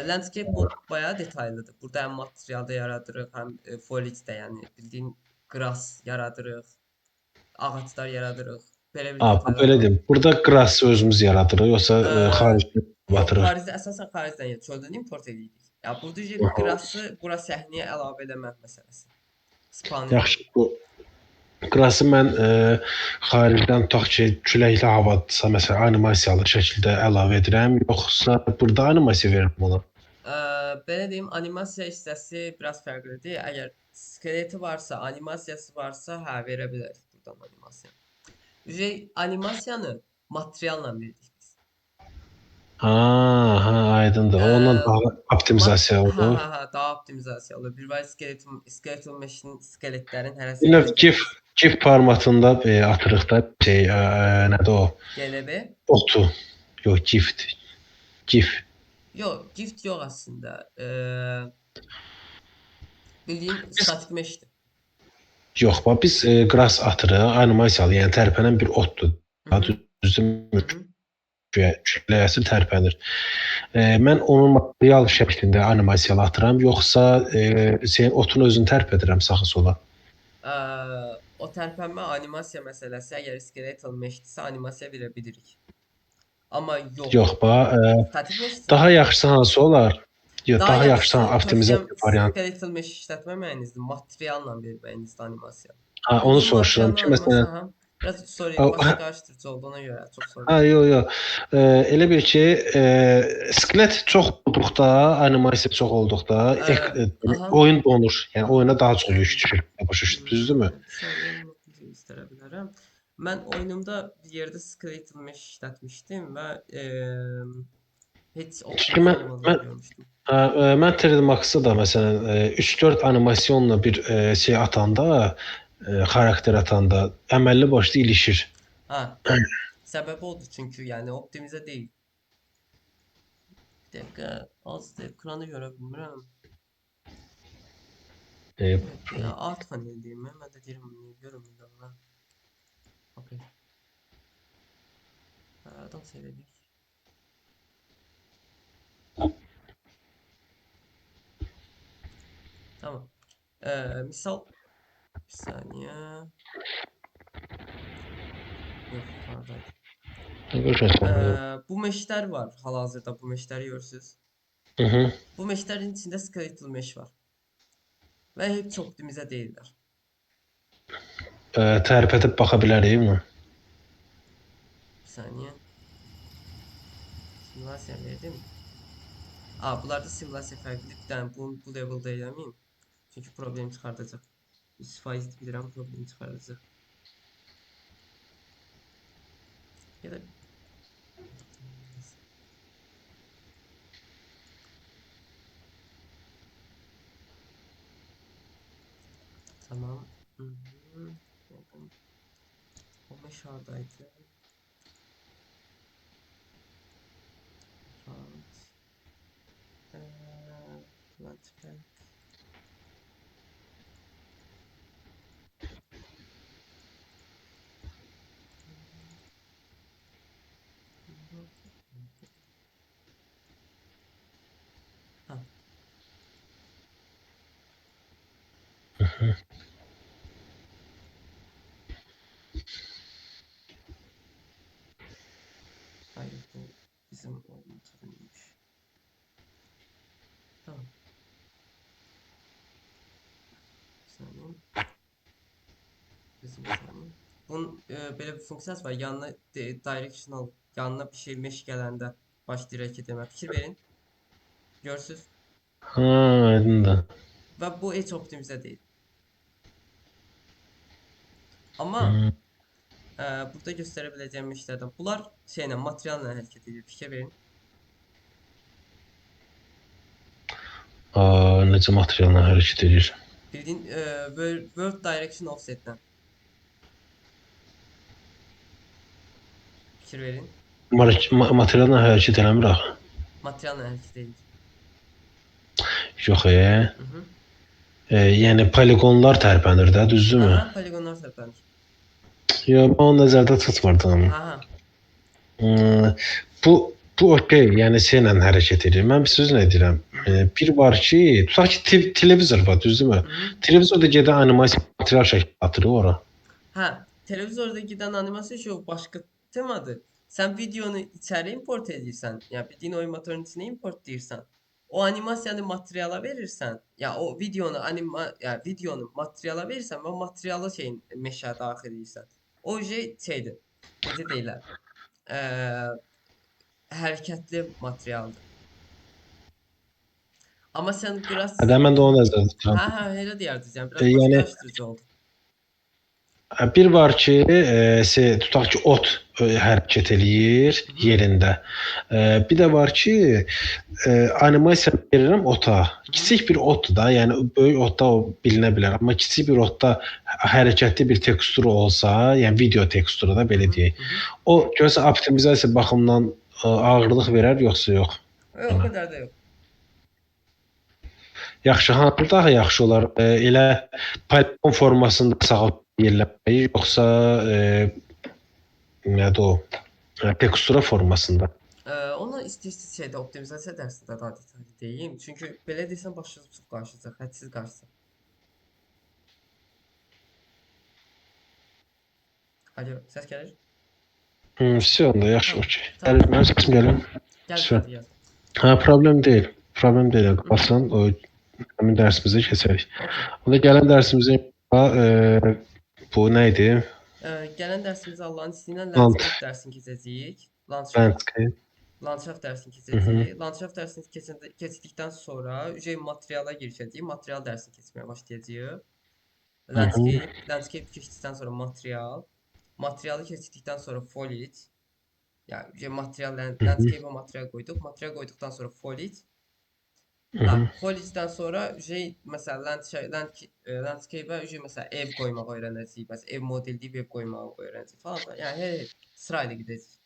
Landscape mod bayağı detaylıdır. Burada həm materialda yaradırıq, həm foliage-də, yəni bildiyin grass yaradırıq, ağaclar yaradırıq. Belə bir detaylar Belə var. deyim. Burada grass özümüz yaradırıq, yoxsa xaricdən Yox, batırıq? xaricdə əsasən xaricdən çöldən import edirik. Ya burada grassı bura səhnəyə əlavə eləmək məsələsi. Spawn Yaxşı, bu grassı mən xaricdən tutaq ki, küləkli havadırsa, məsələn, animasiyalı şəkildə əlavə edirəm, yoxsa burada animasiya verirəm ona? Belə deyim, animasiya hissəsi biraz fərqlidir. Əgər skeleti varsa, animasiyası varsa, hə, verə bilərik buradan animasiya. Animasiyanı materialla veririk biz. Aydındır. Ondan daha optimizasiya Hə, olur. daha optimizasiyalı. Bir var skeleton mesh-in skeletlərin hərəsi Yine GIF formatında atırıq da nədir o? GLB? Otu. Yox, GIF. Yox, gift yox aslında. Bildiyin static meshdir. Yox, bax biz grass atırıq, animasiyalı, yəni tərpənən bir otdur. Düzdürmü? Kütləsi tərpənir. Mən onun material şəklində animasiyalı atıram, yoxsa otun özünü tərpədirəm sağa sola? O tərpənmə animasiya məsələsi, əgər skeletal meshdirsə animasiya verə bilirik. Amma yox. Yox, Static meshdir. daha yaxşısı hansı olar? Yox, daha yaxşısı optimizasiya variantı. Skeletal mesh işlətməməyinizdir, materialla verməyinizdir animasiya. Onu soruşuram ki, məsələn, biraz başı qarışdırıcı oldu, ona görə çox soruşuram. Yox. Elə bil ki, skelet çox olduqda, animasiya çox olduqda oyun donur. Yəni oyuna daha çox yük düşür. Başa düşdünüz, düzdürmü? İstərə bilərəm. Mən oyunumda bir yerdə skeletal mesh işlətmişdim və heç olmadığını görmüşdüm. Mən 3D Max-da da məsələn 3-4 animasyonla bir şey atanda, xarakter atanda əməlli başlı ilişir. Səbəbi odur çünki yəni optimizə deyil. Bir dəqiqə, az da ekranı görə bilmirəm. Art panel deyim mən də deyirəm niyə görünmür ona. Okay. Dans edelim. Tamam. Misal bir saniye. Yok, pardon. Bu meshler var. Hal-hazırda bu meshleri görürsünüz. Bu meshlerin içinde skeletal mesh var. Ve hepsi optimize değiller. Tərpədib baxa bilərik mi? Bir saniye. Simülasyon verdim. Bunlarda simülasyon farklı. Bir tane bu level'da eləməyim. Çünki problem çıxardacaq. 100% bilirəm problem çıxardacaq. Ya da tamam. O mesh oradaydı. Launchpad. Hayır, bu bizim oyun türüymüş. Tamam. Bizim saniye. Bunun belə bir funksiyası var. Yanına directional, yanına bir şey mesh gələndə başlayır hərəkət etməyə. Fikir verin. Görürsüz? Aydındır. Və bu heç optimizə deyil. Amma burada göstərə biləcəyim işlərdən. Bunlar şeylə, materialla hərəkət edir. Fikir verin. Necə materialla hərəkət edir? Bildiyin World Direction Offset'dən. Fikir verin. Materialdan hərəkət eləmir axı. Material hərəkət edir. Yox, Hı -hı. yəni poligonlar tərpənir də, düzdürmü? Aha, poligonlar tərpənir. Yox, mən onu nəzərdə tutmurdum. Aha. Bu okey, yəni senlə hərəkət edir. Mən bir söz nə deyirəm? Bir var ki, tutaq ki televizor var, düzdürmü? Televizorda gedən animasiya material şəkli atır ora. Hə, televizorda gedən animasiya şu başqa temadır. Sən videonu içəri import edirsən, yəni bildiyin oyun motorunun içinə import edirsən. O animasiyanı materiala verirsən, ya o videonu materiala verirsən və materialı şeyin meşə daxil edirsən. O şeydir. Necə deyirlər? Hərəkətli materialdır. Amma sən biraz Mən də onu nəzərdə tuturam. Hə, elə deyərdim. Biraz başqalaşdırıcı oldu. Bir var ki, tutaq ki ot hərəkət eləyir yerində. Bir də var ki, animasiya verirəm ota. Kiçik bir otdur da, yəni böyük otda o bilinə bilər, amma kiçik bir otda hərəkətli bir teksturu olsa, yəni video teksturu da belə deyək. O görəsən optimizasiya baxımından ağırlıq verər yoxsa yox? Yox, o qədər də yox. Yaxşı, hansı daha yaxşı olar? Elə poligon formasında sağa yerləməyi yoxsa nədir o? Tekstura formasında. Onu istəyirsiniz şeydə optimizasiya dərsində daha detallı deyim. Çünki belə desən başınız çox qarışacaq, hədsiz qarışacaq. Alo, səs gəlir? Все, onda yaxşı, okey. Mənim səsim gəlir. Gəl. Ha, problem deyil. Problem deyil. Qapasan, o həmin dərsimizə keçərik. Onda gələn dərsimizə bu nə idi? Gələn dərsimizə Allahın izni ilə landscape dərsini keçəcəyik. Landscape dərsini keçəcəyik. Landscape dərsini keçdikdən sonra materiala girişəcəyik. Material dərsini keçməyə başlayacağıq. Landscape keçdikdən sonra materialı keçdikdən sonra foliage. Yəni landscape-ə material qoyduq. Material qoyduqdan sonra foliage. Foliage-dən sonra məsələn landscape-ə məsələn ev qoymaq öyrənəcəyik. Məsələn ev modeli deyib ev qoymağı öyrənəcəyik falan. Yəni sırayla gedəcəyik.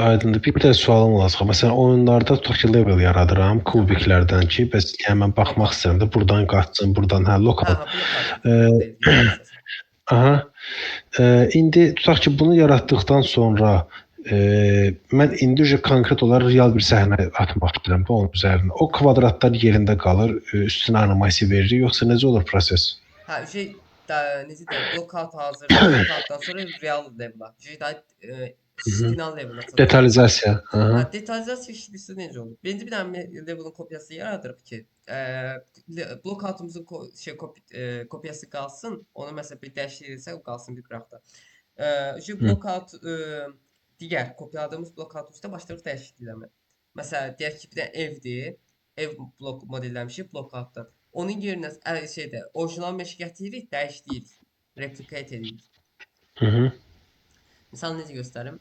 Aydındır. Bir də sualım olacaq. Məsələn oyunlarda tutaq ki level yaradıram kubiklərdən ki, bəs mən baxmaq istəyirəm də buradan qaçsın, buradan lokal. İndi tutaq ki bunu yaratdıqdan sonra mən indi konkret olaraq real bir səhnə atmaq istəyirəm də onun üzərinə. O kvadratlar yerində qalır, üstünə animasiya veririk, yoxsa necə olur proses? Necə deyək, blokout hazırlayır, blokoutdan sonra real level-a. Final level açılır. Detalizasiya. Detalizasiya işlisi necə olur? Birinci bir dənə level'ın kopyası yaradırıq ki, blokoutumuzun kopyası qalsın. Onu məsələn bir dəyişdirilsə, o qalsın bir qıraqda. Blokout digər kopyaladığımız blokoutumuzda başlayırıq dəyişiklik eləməyə. Məsələn, deyək ki, bir də evdir. Ev blok modelləmişik blokoutdan. Onun yerinə orijinal meşə gətiririk, dəyişdiririk, replicate edirik. Misal necə göstərim?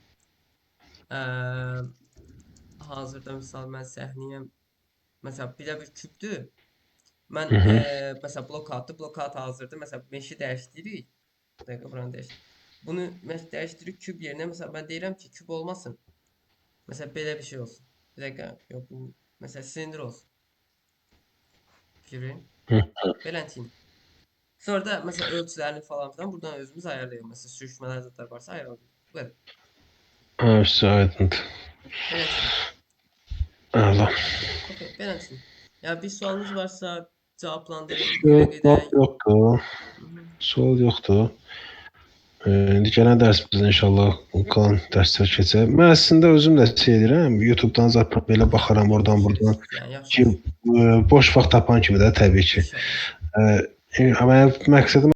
Hazırda misal mən səhnəyə məsələn belə bir küpdür. Mən məsələn blokout hazırda məsələn meşə dəyişdiririk. Bir dəqiqə buranı dəyişdir. Bunu dəyişdirib küp yerinə məsələn mən deyirəm ki, küp olmasın. Məsələn belə bir şey olsun. Bir dəqiqə, yox bu məsələn silindir olsun. Fikrin? Beləncəyin. Sonra da məsələn ölçülərini falan filan buradan özümüz ayarlayırıq. Məsələn sürüşmələr zətlər varsa ayarlayırıq. Bu qədər. Aydındır. Allah. Okey, beləncəyin. Yəni bir sualınız varsa cavablandırın. Yoxdur. Sual yoxdur. İndi gələn dərsimizdə inşallah qalan dərslər keçər. Mən əslində özüm də edirəm. YouTube-dan zaten belə baxaram oradan buradan ki, boş vaxt tapan kimi də təbii ki. Məqsədim